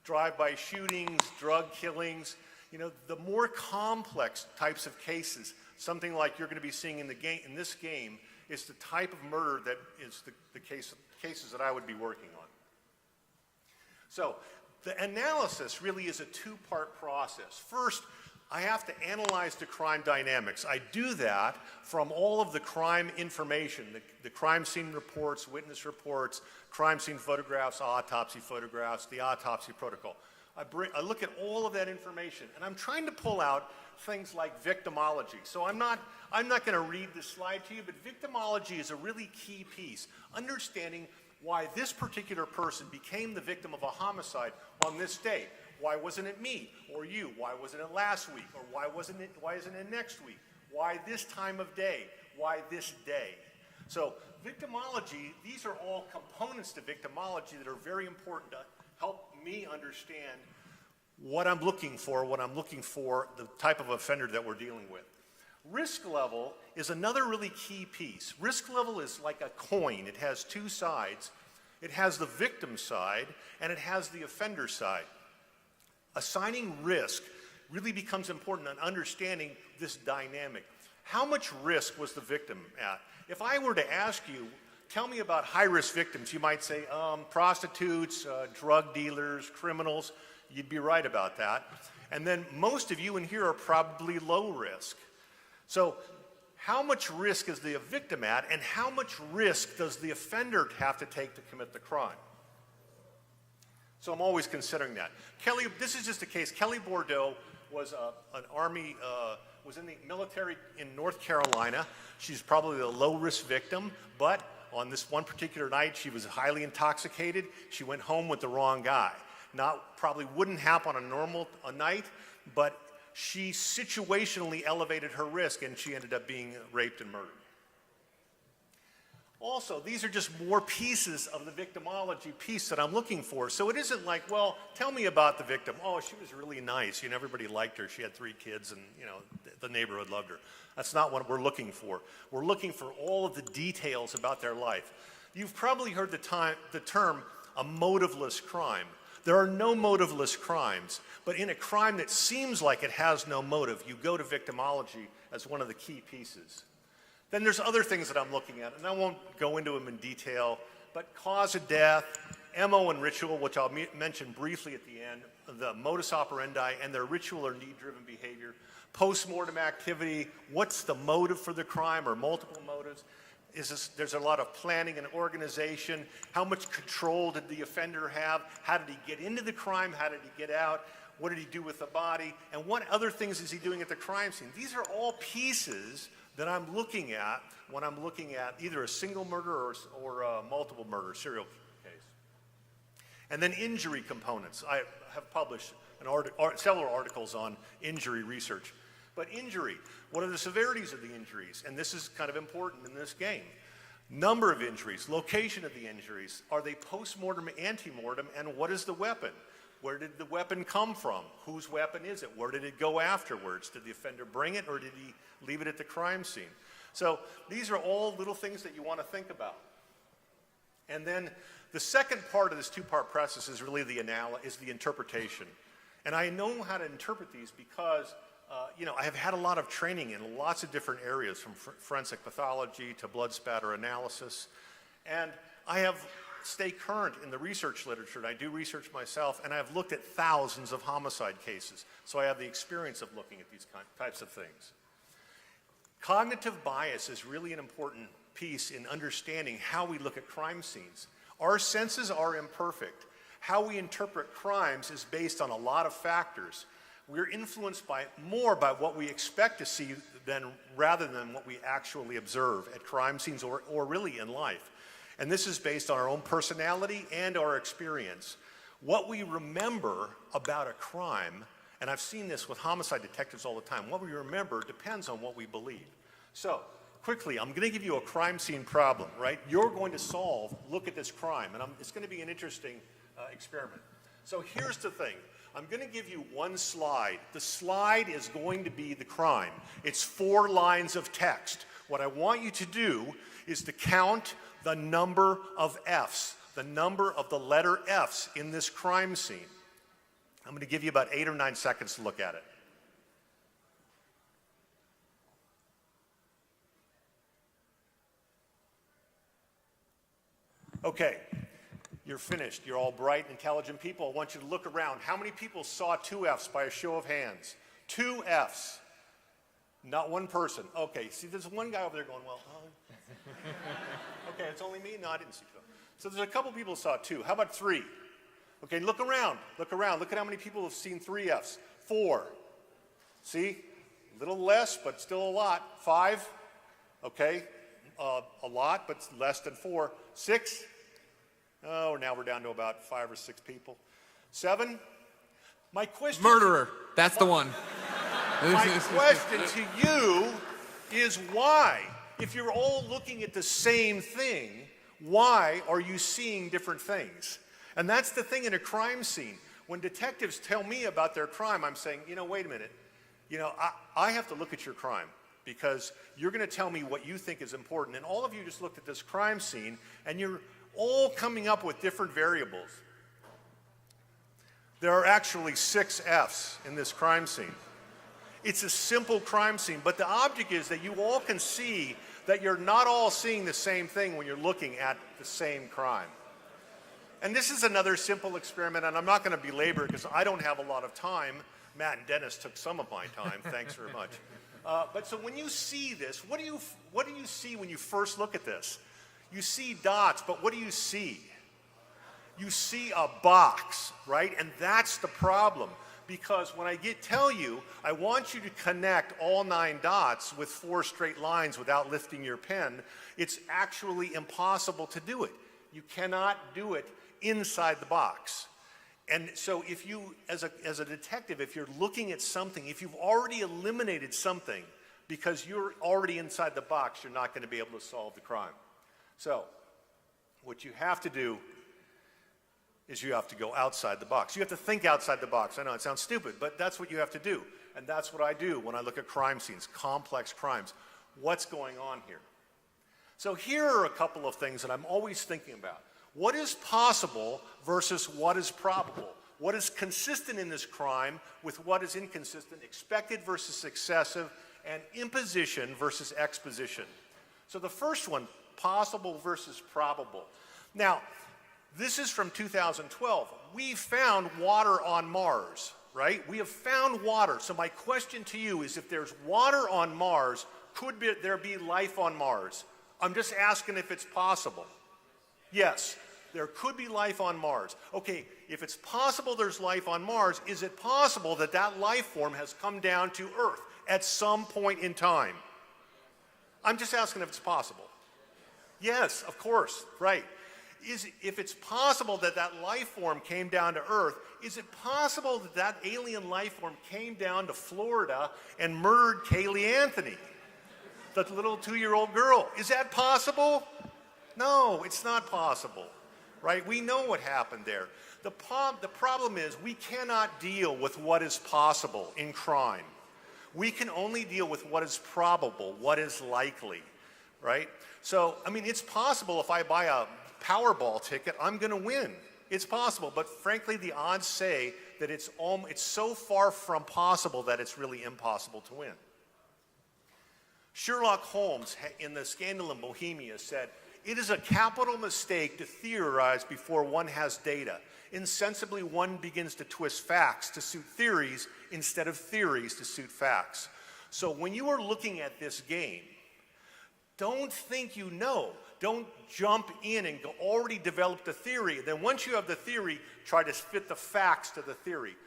Drive-by shootings, drug killings, the more complex types of cases, something like you're going to be seeing in this game, is the type of murder that is the cases that I would be working on. So the analysis really is a two-part process. First, I have to analyze the crime dynamics. I do that from all of the crime information, the crime scene reports, witness reports, crime scene photographs, autopsy photographs, the autopsy protocol. I look at all of that information, and I'm trying to pull out things like victimology. So I'm not going to read this slide to you, but victimology is a really key piece. Understanding why this particular person became the victim of a homicide on this day. Why wasn't it me or you? Why wasn't it last week? Or why isn't it next week? Why this time of day? Why this day? So victimology, these are all components to victimology that are very important to help me understand what I'm looking for, the type of offender that we're dealing with. Risk level is another really key piece. Risk level is like a coin. It has two sides. It has the victim side and it has the offender side. Assigning risk really becomes important in understanding this dynamic. How much risk was the victim at? If I were to ask you, tell me about high-risk victims, you might say prostitutes, drug dealers, criminals. You'd be right about that. And then most of you in here are probably low risk. So how much risk is the victim at, and how much risk does the offender have to take to commit the crime? So I'm always considering that. Kelly, this is just a case. Kelly Bordeaux was an Army, was in the military in North Carolina. She's probably the low-risk victim, but on this one particular night, she was highly intoxicated. She went home with the wrong guy. Probably wouldn't happen on a normal night, but she situationally elevated her risk, and she ended up being raped and murdered. Also, these are just more pieces of the victimology piece that I'm looking for. So it isn't like, well, tell me about the victim. Oh, she was really nice. Everybody liked her. She had 3 kids, and the neighborhood loved her. That's not what we're looking for. We're looking for all of the details about their life. You've probably heard the term a motiveless crime. There are no motiveless crimes, but in a crime that seems like it has no motive, you go to victimology as one of the key pieces. Then there's other things that I'm looking at, and I won't go into them in detail, but cause of death, MO and ritual, which I'll mention briefly at the end, the modus operandi and their ritual or need-driven behavior, post-mortem activity, what's the motive for the crime or multiple motives? There's a lot of planning and organization. How much control did the offender have? How did he get into the crime? How did he get out? What did he do with the body? And what other things is he doing at the crime scene? These are all pieces that I'm looking at when I'm looking at either a single murder or a multiple murder serial case. And then injury components. I have published several articles on injury research. But injury, what are the severities of the injuries? And this is kind of important in this game. Number of injuries, location of the injuries. Are they post-mortem, ante-mortem, and what is the weapon? Where did the weapon come from? Whose weapon is it? Where did it go afterwards? Did the offender bring it, or did he leave it at the crime scene? So these are all little things that you want to think about. And then the second part of this two-part process is really the interpretation. And I know how to interpret these because I have had a lot of training in lots of different areas, from forensic pathology to blood spatter analysis. And I have stayed current in the research literature, and I do research myself, and I've looked at thousands of homicide cases. So I have the experience of looking at these types of things. Cognitive bias is really an important piece in understanding how we look at crime scenes. Our senses are imperfect. How we interpret crimes is based on a lot of factors. We're influenced more by what we expect to see rather than what we actually observe at crime scenes or really in life. And this is based on our own personality and our experience. What we remember about a crime, and I've seen this with homicide detectives all the time, what we remember depends on what we believe. So, quickly, I'm going to give you a crime scene problem, right? You're going to look at this crime, and it's going to be an interesting experiment. So here's the thing. I'm going to give you one slide. The slide is going to be the crime. It's 4 lines of text. What I want you to do is to count the number of Fs, the number of the letter Fs in this crime scene. I'm going to give you about 8 or 9 seconds to look at it. Okay. You're finished. You're all bright, intelligent people. I want you to look around. How many people saw 2 Fs by a show of hands? 2 Fs. Not one person. Okay, see, there's one guy over there going, well, okay, it's only me? No, I didn't see 2. So there's a couple people who saw 2. How about 3? Okay, look around. Look around. Look at how many people have seen 3 Fs. 4. See? A little less, but still a lot. 5. Okay. A lot, but less than 4. 6. Oh, now we're down to about 5 or 6 people. 7. My question. Murderer. That's the one. My question to you is why? If you're all looking at the same thing, why are you seeing different things? And that's the thing in a crime scene. When detectives tell me about their crime, I'm saying, wait a minute. I have to look at your crime because you're going to tell me what you think is important. And all of you just looked at this crime scene and you're all coming up with different variables. There are actually 6 Fs in this crime scene. It's a simple crime scene, but the object is that you all can see that you're not all seeing the same thing when you're looking at the same crime. And this is another simple experiment, and I'm not going to belabor it because I don't have a lot of time. Matt and Dennis took some of my time. Thanks very much. But so when you see this, what do you see when you first look at this? You see dots, but what do you see? You see a box, right? And that's the problem. Because when I tell you, I want you to connect all 9 dots with 4 straight lines without lifting your pen, it's actually impossible to do it. You cannot do it inside the box. And so if you, as a detective, if you're looking at something, if you've already eliminated something because you're already inside the box, you're not going to be able to solve the crime. So what you have to do is you have to go outside the box. You have to think outside the box. I know it sounds stupid, but that's what you have to do. And that's what I do when I look at crime scenes, complex crimes. What's going on here? So here are a couple of things that I'm always thinking about. What is possible versus what is probable? What is consistent in this crime with what is inconsistent? Expected versus excessive, and imposition versus exposition. So the first one, possible versus probable. Now, this is from 2012. We found water on Mars, right? We have found water. So my question to you is, if there's water on Mars, could there be life on Mars? I'm just asking if it's possible. Yes, there could be life on Mars. Okay, if it's possible there's life on Mars, is it possible that that life form has come down to Earth at some point in time? I'm just asking if it's possible. Yes, of course, right. If it's possible that that life form came down to Earth, is it possible that that alien life form came down to Florida and murdered Kaylee Anthony, the little 2-year-old girl? Is that possible? No, it's not possible, right? We know what happened there. The problem is we cannot deal with what is possible in crime. We can only deal with what is probable, what is likely, right? So, I mean, it's possible if I buy a Powerball ticket, I'm going to win. It's possible, but frankly, the odds say that it's so far from possible that it's really impossible to win. Sherlock Holmes, in The Scandal in Bohemia, said, "It is a capital mistake to theorize before one has data. Insensibly, one begins to twist facts to suit theories instead of theories to suit facts." So when you are looking at this game, don't think you know. Don't jump in and already develop the theory. Then once you have the theory, try to fit the facts to the theory.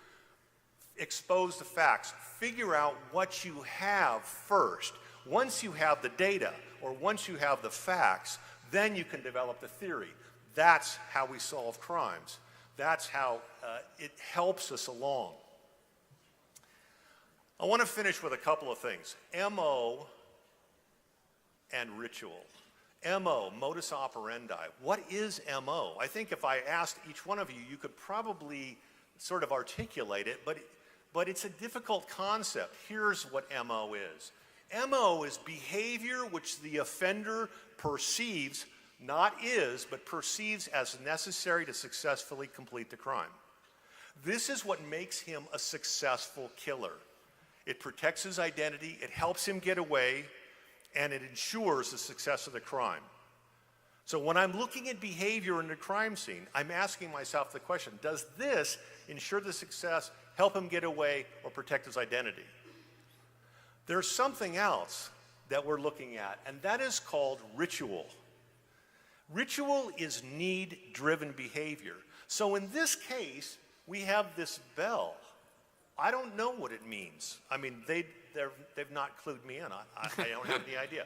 Expose the facts. Figure out what you have first. Once you have the data, or once you have the facts, then you can develop the theory. That's how we solve crimes. That's how it helps us along. I want to finish with a couple of things. MO and ritual. MO, modus operandi. What is MO? I think if I asked each one of you, you could probably sort of articulate it, but it's a difficult concept. Here's what MO is. MO is behavior which the offender perceives, not is, but perceives as necessary to successfully complete the crime. This is what makes him a successful killer. It protects his identity, it helps him get away, and it ensures the success of the crime. So when I'm looking at behavior in the crime scene, I'm asking myself the question, does this ensure the success, help him get away, or protect his identity? There's something else that we're looking at, and that is called ritual. Ritual is need-driven behavior. So in this case, we have this bell. I don't know what it means. I mean, they've not clued me in. I don't have any idea.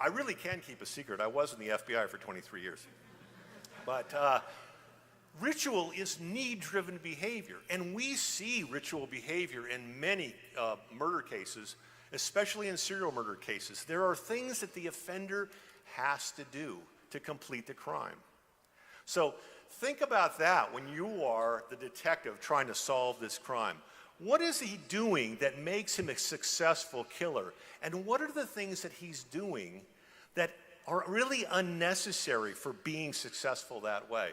I really can keep a secret. I was in the FBI for 23 years. But ritual is need-driven behavior, and we see ritual behavior in many murder cases, especially in serial murder cases. There are things that the offender has to do to complete the crime. So think about that when you are the detective trying to solve this crime. What is he doing that makes him a successful killer? And what are the things that he's doing that are really unnecessary for being successful that way?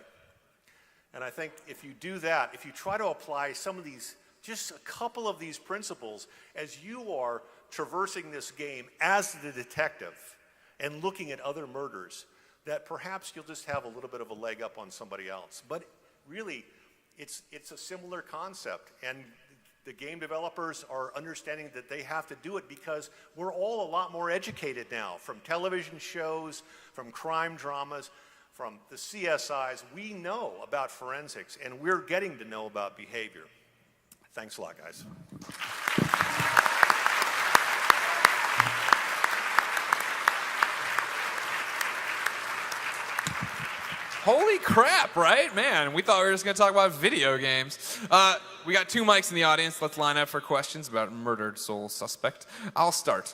And I think if you do that, if you try to apply some of these, just a couple of these principles as you are traversing this game as the detective and looking at other murders, that perhaps you'll just have a little bit of a leg up on somebody else. But really, it's a similar concept. And the game developers are understanding that they have to do it because we're all a lot more educated now, from television shows, from crime dramas, from the CSIs. We know about forensics, and we're getting to know about behavior. Thanks a lot, guys. Holy crap, right? Man, we thought we were just going to talk about video games. We got 2 mics in the audience. Let's line up for questions about murdered soul suspect. I'll start.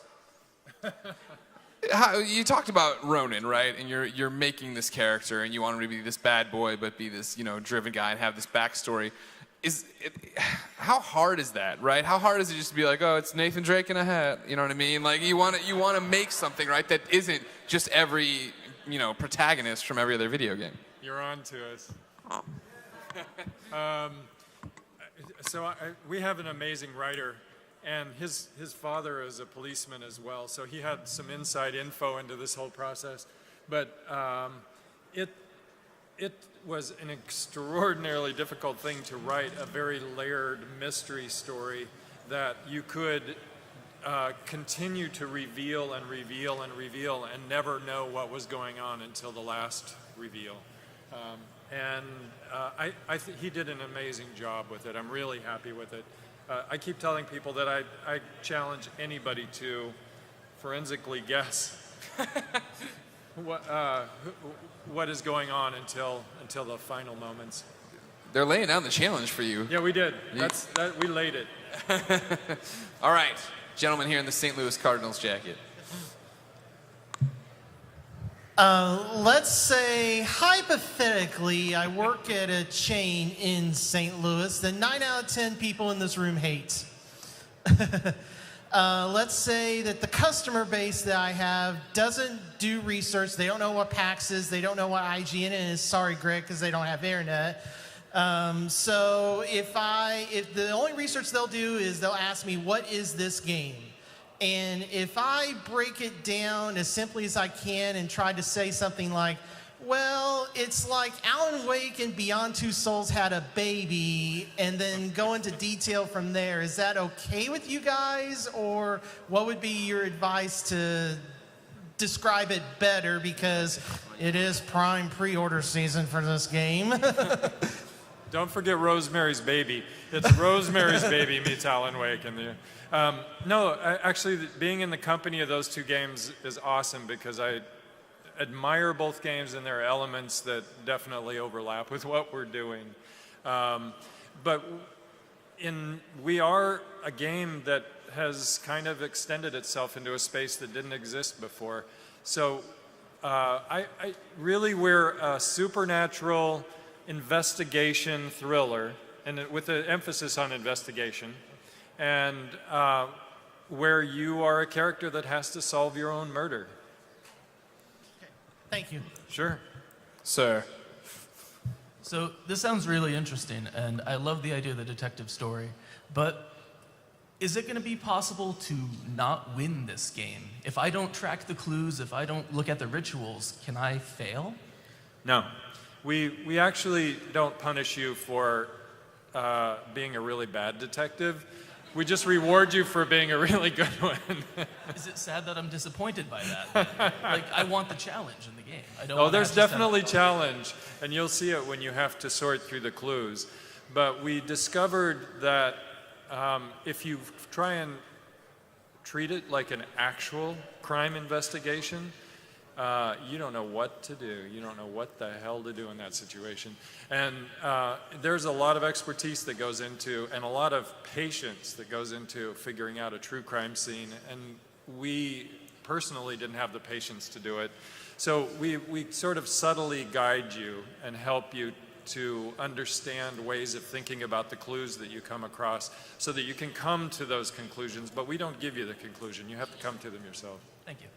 You talked about Ronan, right? And you're making this character, and you want him to be this bad boy, but be this, driven guy and have this backstory. How hard is that, right? How hard is it just to be like, oh, it's Nathan Drake in a hat? You know what I mean? Like you want to make something, right, that isn't just every protagonist from every other video game. You're on to us. We have an amazing writer, and his father is a policeman as well, so he had some inside info into this whole process. But it was an extraordinarily difficult thing to write, a very layered mystery story that you could continue to reveal and reveal and reveal and never know what was going on until the last reveal. I think he did an amazing job with it. I'm really happy with it. I keep telling people that I challenge anybody to forensically guess what is going on until the final moments. They're laying down the challenge for you. Yeah, we did. We laid it. All right. Gentleman here in the St. Louis Cardinals jacket. Let's say, hypothetically, I work at a chain in St. Louis that 9 out of 10 people in this room hate. Let's say that the customer base that I have doesn't do research. They don't know what PAX is. They don't know what IGN is. Sorry, Greg, because they don't have internet. So if the only research they'll do is they'll ask me, what is this game? And if I break it down as simply as I can and try to say something like, well, it's like Alan Wake and Beyond Two Souls had a baby, and then go into detail from there, is that okay with you guys? Or what would be your advice to describe it better, because it is prime pre-order season for this game? Don't forget Rosemary's Baby. It's Rosemary's Baby meets Alan Wake. Actually, being in the company of those 2 games is awesome, because I admire both games, and there are elements that definitely overlap with what we're doing. But we are a game that has kind of extended itself into a space that didn't exist before. So we're a supernatural investigation thriller, and with an emphasis on investigation, and where you are a character that has to solve your own murder. Okay. Thank you. Sure. Sir. So this sounds really interesting, and I love the idea of the detective story, but is it going to be possible to not win this game? If I don't track the clues, if I don't look at the rituals, can I fail? No. We actually don't punish you for being a really bad detective. We just reward you for being a really good one. Is it sad that I'm disappointed by that? Like, I want the challenge in the game. I don't Oh, want to there's have to definitely challenge, and you'll see it when you have to sort through the clues. But we discovered that if you try and treat it like an actual crime investigation, you don't know what to do. You don't know what the hell to do in that situation. And there's a lot of expertise that goes into, and a lot of patience that goes into figuring out a true crime scene. And we personally didn't have the patience to do it. So we sort of subtly guide you and help you to understand ways of thinking about the clues that you come across so that you can come to those conclusions. But we don't give you the conclusion. You have to come to them yourself. Thank you.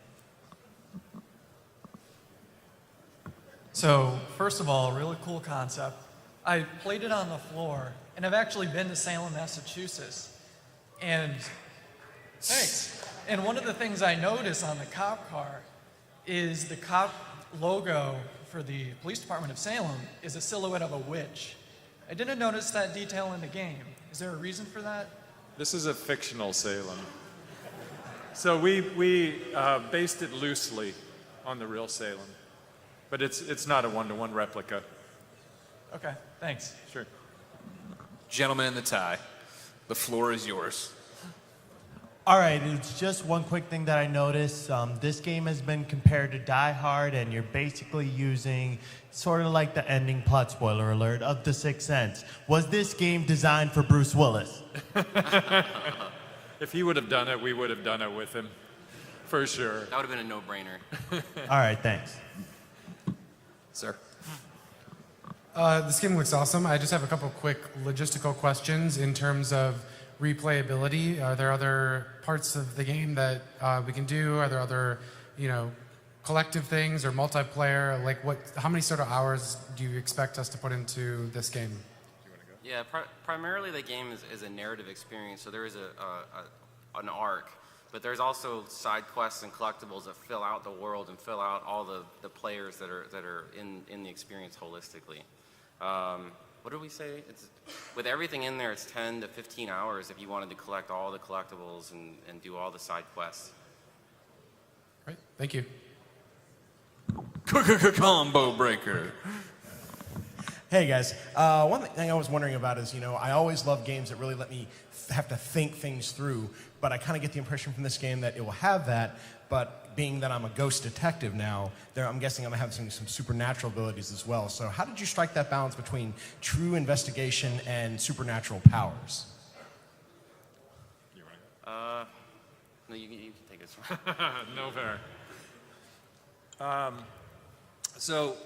So, first of all, really cool concept. I played it on the floor, and I've actually been to Salem, Massachusetts. And thanks. And one of the things I notice on the cop car is the cop logo for the police department of Salem is a silhouette of a witch. I didn't notice that detail in the game. Is there a reason for that? This is a fictional Salem. So we based it loosely on the real Salem. But it's not a one-to-one replica. Okay, thanks. Sure. Gentleman in the tie, the floor is yours. All right, it's just one quick thing that I noticed. This game has been compared to Die Hard, and you're basically using sort of like the ending plot, spoiler alert, of The Sixth Sense. Was this game designed for Bruce Willis? If he would have done it, we would have done it with him, for sure. That would have been a no-brainer. All right, thanks. Sir. This game looks awesome. I just have a couple quick logistical questions in terms of replayability. Are there other parts of the game that we can do? Are there other, collective things or multiplayer? Like, how many sort of hours do you expect us to put into this game? Yeah, primarily the game is a narrative experience, so there is an arc. But there's also side quests and collectibles that fill out the world and fill out all the players that are in the experience holistically. What did we say? With everything in there, it's 10 to 15 hours if you wanted to collect all the collectibles and do all the side quests. Right. Thank you. Combo breaker. Hey guys, one thing I was wondering about is, I always love games that really let me have to think things through, but I kind of get the impression from this game that it will have that, but being that I'm a ghost detective now, I'm guessing I'm going to have some supernatural abilities as well. So how did you strike that balance between true investigation and supernatural powers? No, you can take this one. No fair. So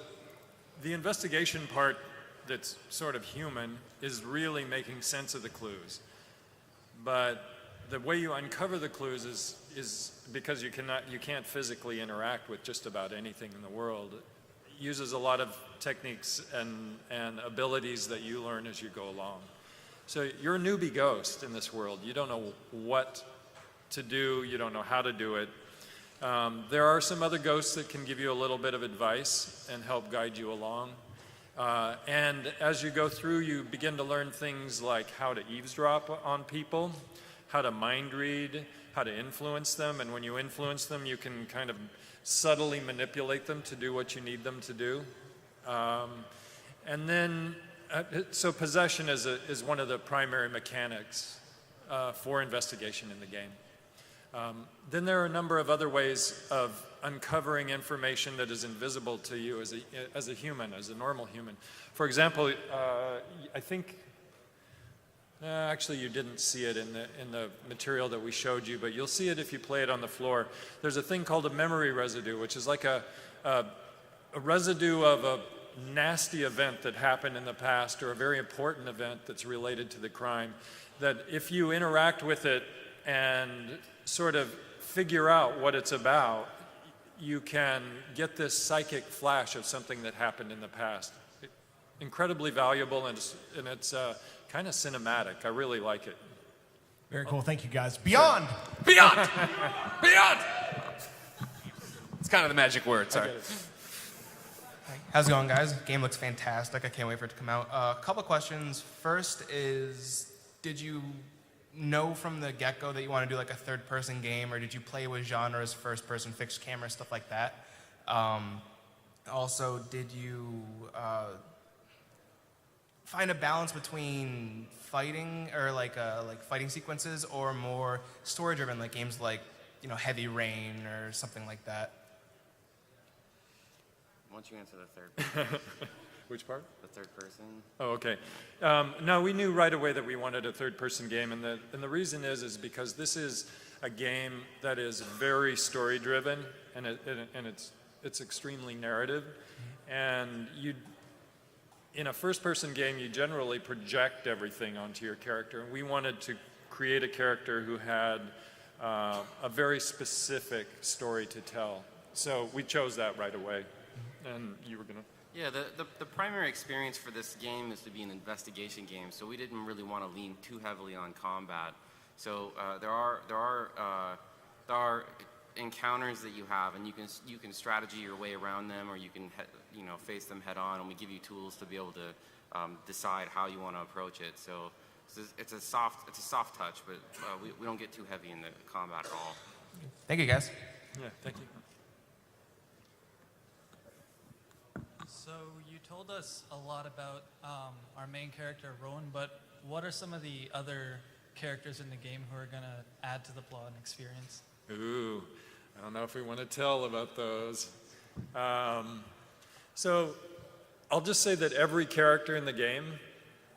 the investigation part that's sort of human is really making sense of the clues. But the way you uncover the clues is because you can't physically interact with just about anything in the world. It uses a lot of techniques and abilities that you learn as you go along. So you're a newbie ghost in this world. You don't know what to do. You don't know how to do it. There are some other ghosts that can give you a little bit of advice and help guide you along. And as you go through, you begin to learn things like how to eavesdrop on people, how to mind read, how to influence them, and when you influence them, you can kind of subtly manipulate them to do what you need them to do. And then, so possession is one of the primary mechanics for investigation in the game. Then there are a number of other ways of uncovering information that is invisible to you as a human, as a normal human. For example, I think, actually you didn't see it in the material that we showed you, but you'll see it if you play it on the floor. There's a thing called a memory residue, which is like a residue of a nasty event that happened in the past or a very important event that's related to the crime, that if you interact with it and sort of figure out what it's about, you can get this psychic flash of something that happened in the past. Incredibly valuable, and it's kind of cinematic. I really like it. Very cool. Thank you, guys. Beyond! Beyond! Beyond! It's kind of the magic word, sorry. How's it going, guys? Game looks fantastic. I can't wait for it to come out. A couple questions. First is, did you know from the get-go that you want to do like a third-person game, or did you play with genres, first-person, fixed camera, stuff like that? Also, did you find a balance between fighting or like fighting sequences, or more story-driven, like games like Heavy Rain or something like that? Why don't you answer the third person? Which part? The third person. Oh, okay. No, we knew right away that we wanted a third-person game, and the reason is because this is a game that is very story-driven, and it's extremely narrative, and in a first-person game, you generally project everything onto your character, and we wanted to create a character who had a very specific story to tell. So we chose that right away, and you were gonna. Yeah, the primary experience for this game is to be an investigation game, so we didn't really want to lean too heavily on combat. So there are encounters that you have, and you can strategy your way around them, or you can face them head on, and we give you tools to be able to decide how you want to approach it. So it's a soft touch, but we don't get too heavy in the combat at all. Thank you, guys. Yeah, thank you. So you told us a lot about our main character, Rowan, but what are some of the other characters in the game who are going to add to the plot and experience? Ooh, I don't know if we want to tell about those. So I'll just say that every character in the game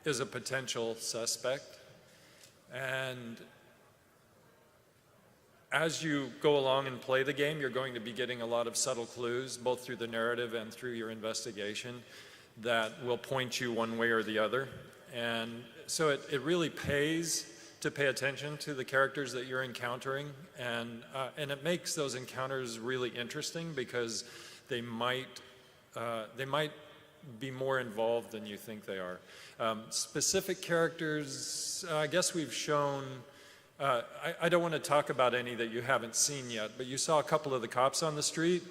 is a potential suspect. And as you go along and play the game, you're going to be getting a lot of subtle clues, both through the narrative and through your investigation, that will point you one way or the other. And so it really pays to pay attention to the characters that you're encountering, and it makes those encounters really interesting because they might be more involved than you think they are. Specific characters, I guess we've shown. I don't want to talk about any that you haven't seen yet, but you saw a couple of the cops on the street.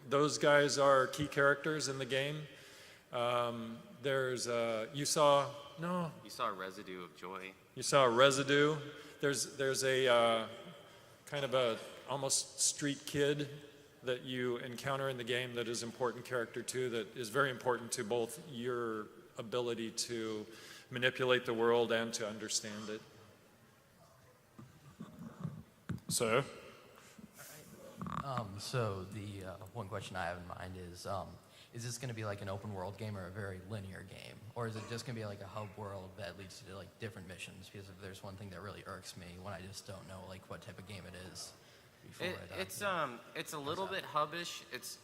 Those guys are key characters in the game. You saw a residue of joy. You saw a residue. There's a kind of a almost street kid that you encounter in the game that is an important character too, that is very important to both your ability to manipulate the world and to understand it. Sir? So the one question I have in mind is this going to be like an open world game or a very linear game? Or is it just going to be like a hub world that leads to like different missions? Because if there's one thing that really irks me when I just don't know like what type of game it is. It's a little bit hubbish. It's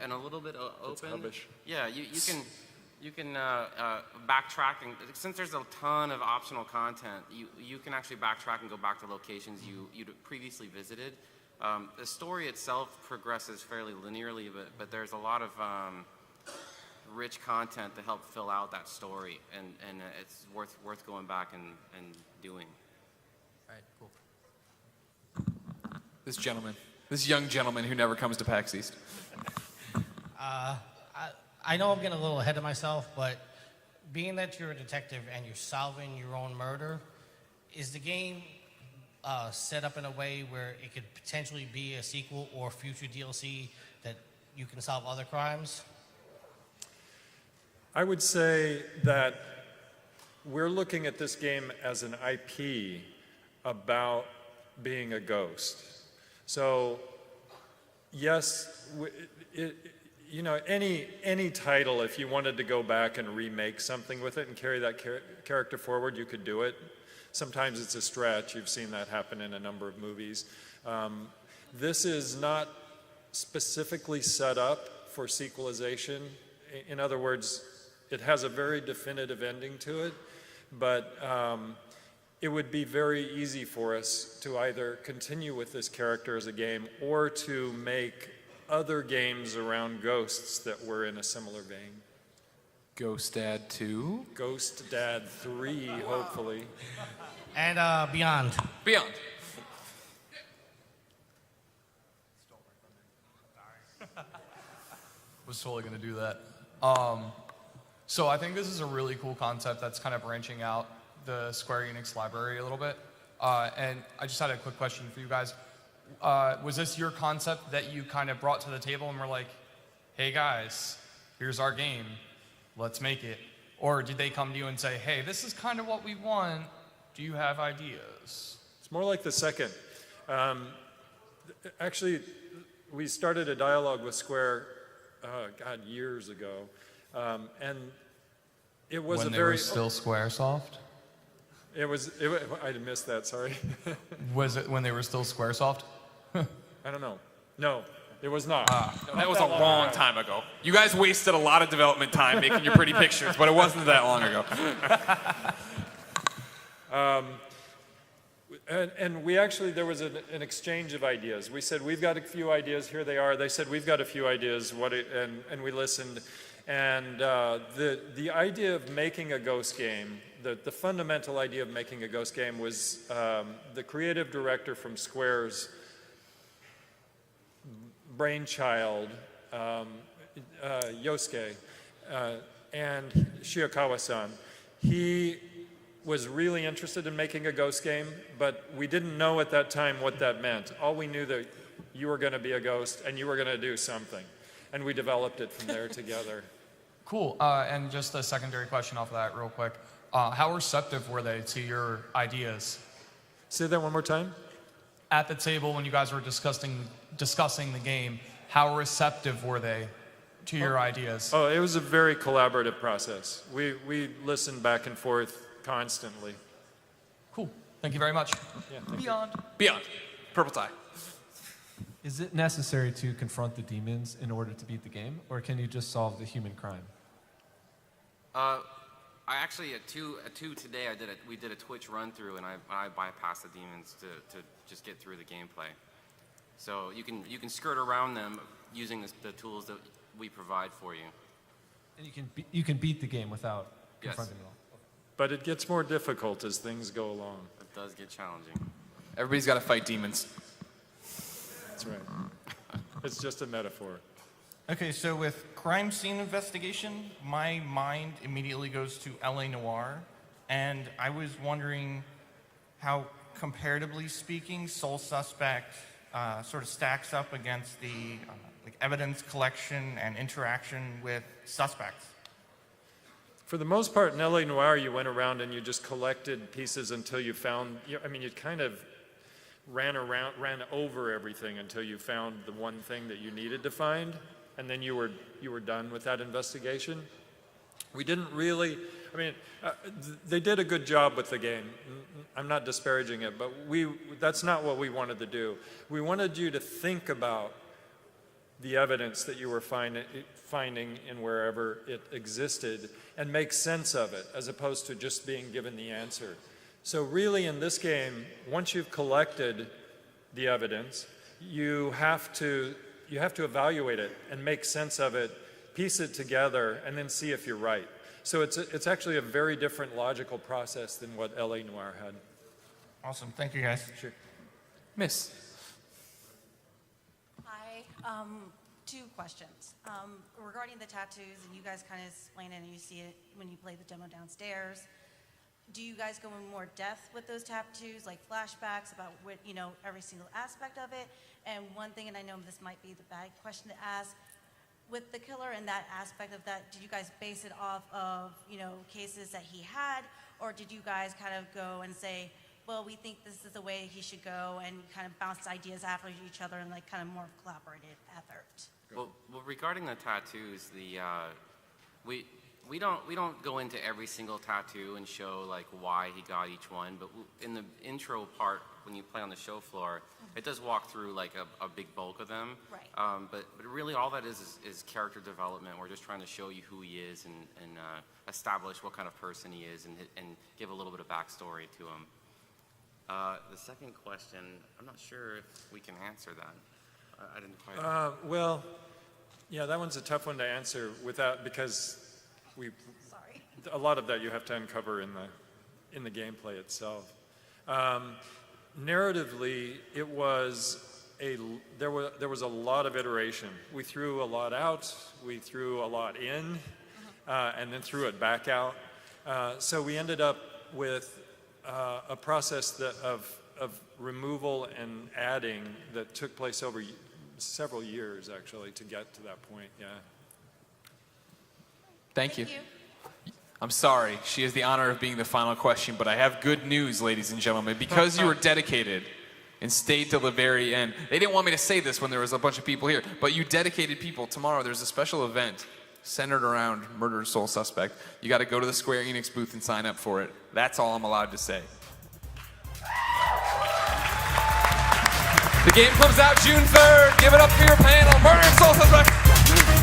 and a little bit open. It's hubbish. Yeah, you can backtrack, and since there's a ton of optional content, you can actually backtrack and go back to locations you'd previously visited. The story itself progresses fairly linearly, but there's a lot of rich content to help fill out that story, and it's worth going back and doing. All right, cool. This young gentleman who never comes to PAX East. I know I'm getting a little ahead of myself, but being that you're a detective and you're solving your own murder, is the game set up in a way where it could potentially be a sequel or future DLC that you can solve other crimes? I would say that we're looking at this game as an IP about being a ghost. So, yes, any title, if you wanted to go back and remake something with it and carry that character forward, you could do it. Sometimes it's a stretch. You've seen that happen in a number of movies. This is not specifically set up for sequelization. In other words, it has a very definitive ending to it, but it would be very easy for us to either continue with this character as a game or to make other games around ghosts that were in a similar vein. Ghost Dad 2? Ghost Dad 3, hopefully. And Beyond. Beyond. Was totally going to do that. So I think this is a really cool concept that's kind of branching out the Square Enix library a little bit, and I just had a quick question for you guys. Was this your concept that you kind of brought to the table and were like, hey guys, here's our game, let's make it? Or did they come to you and say, hey, this is kind of what we want, do you have ideas? It's more like the second. Actually, we started a dialogue with Square, years ago, and it was when a they very... were still Squaresoft? I missed that, sorry. Was it when they were still Squaresoft? I don't know. No, it was not. No, that was a long time ago. You guys wasted a lot of development time making your pretty pictures, but it wasn't that long ago. And we actually, there was an exchange of ideas. We said, we've got a few ideas, here they are. They said, we've got a few ideas, and we listened. And the idea of making a Ghost game, the fundamental idea of making a Ghost game was the creative director from Square's brainchild, Yosuke, and Shiokawa-san. He was really interested in making a Ghost game, but we didn't know at that time what that meant. All we knew that you were going to be a ghost and you were going to do something. And we developed it from there together. Cool. And just a secondary question off of that real quick. How receptive were they to your ideas? Say that one more time. At the table when you guys were discussing the game, how receptive were they to your ideas? Oh, it was a very collaborative process. We listened back and forth constantly. Cool. Thank you very much. Yeah, Beyond. Purple tie. Is it necessary to confront the demons in order to beat the game, or can you just solve the human crime? I actually at two today we did a Twitch run through, and I bypassed the demons to just get through the gameplay. So you can skirt around them using the tools that we provide for you. And you can beat the game without confronting them all. But it gets more difficult as things go along. It does get challenging. Everybody's got to fight demons. That's right. It's just a metaphor. Okay, so with crime scene investigation, my mind immediately goes to LA Noire, and I was wondering how, comparatively speaking, Sole Suspect sort of stacks up against the like evidence collection and interaction with suspects. For the most part, in LA Noire, you went around and you just collected pieces until you found, you kind of ran over everything until you found the one thing that you needed to find, and then you were done with that investigation. We didn't really, they did a good job with the game. I'm not disparaging it, but that's not what we wanted to do. We wanted you to think about the evidence that you were finding in wherever it existed and make sense of it, as opposed to just being given the answer. So really in this game, once you've collected the evidence, you have to evaluate it and make sense of it, piece it together, and then see if you're right. So it's actually a very different logical process than what LA Noire had. Awesome, thank you guys. Sure. Miss. Hi, two questions. Regarding the tattoos, and you guys kind of explain it and you see it when you play the demo downstairs. Do you guys go in more depth with those tattoos, like flashbacks about what, every single aspect of it? And one thing, and I know this might be the bad question to ask, with the killer and that aspect of that, did you guys base it off of, cases that he had? Or did you guys kind of go and say, well, we think this is the way he should go, and kind of bounce ideas after each other and like kind of more collaborative effort? Well, regarding the tattoos, we don't go into every single tattoo and show like why he got each one, but in the intro part, when you play on the show floor, it does walk through like a big bulk of them. Right. But really all that is character development. We're just trying to show you who he is and establish what kind of person he is and give a little bit of backstory to him. The second question, I'm not sure if we can answer that. I didn't quite. Well, yeah, that one's a tough one to answer because a lot of that you have to uncover in the gameplay itself. Narratively, there was a lot of iteration. We threw a lot out, we threw a lot in, and then threw it back out. So we ended up with a process of removal and adding that took place over several years, actually, to get to that point. Yeah. Thank you. I'm sorry, she has the honor of being the final question, but I have good news, ladies and gentlemen. Because you were dedicated and stayed till the very end. They didn't want me to say this when there was a bunch of people here, but you dedicated people. Tomorrow there's a special event centered around Murder Soul Suspect. You got to go to the Square Enix booth and sign up for it. That's all I'm allowed to say. The game comes out June 3rd. Give it up for your panel, Murder Soul Suspect.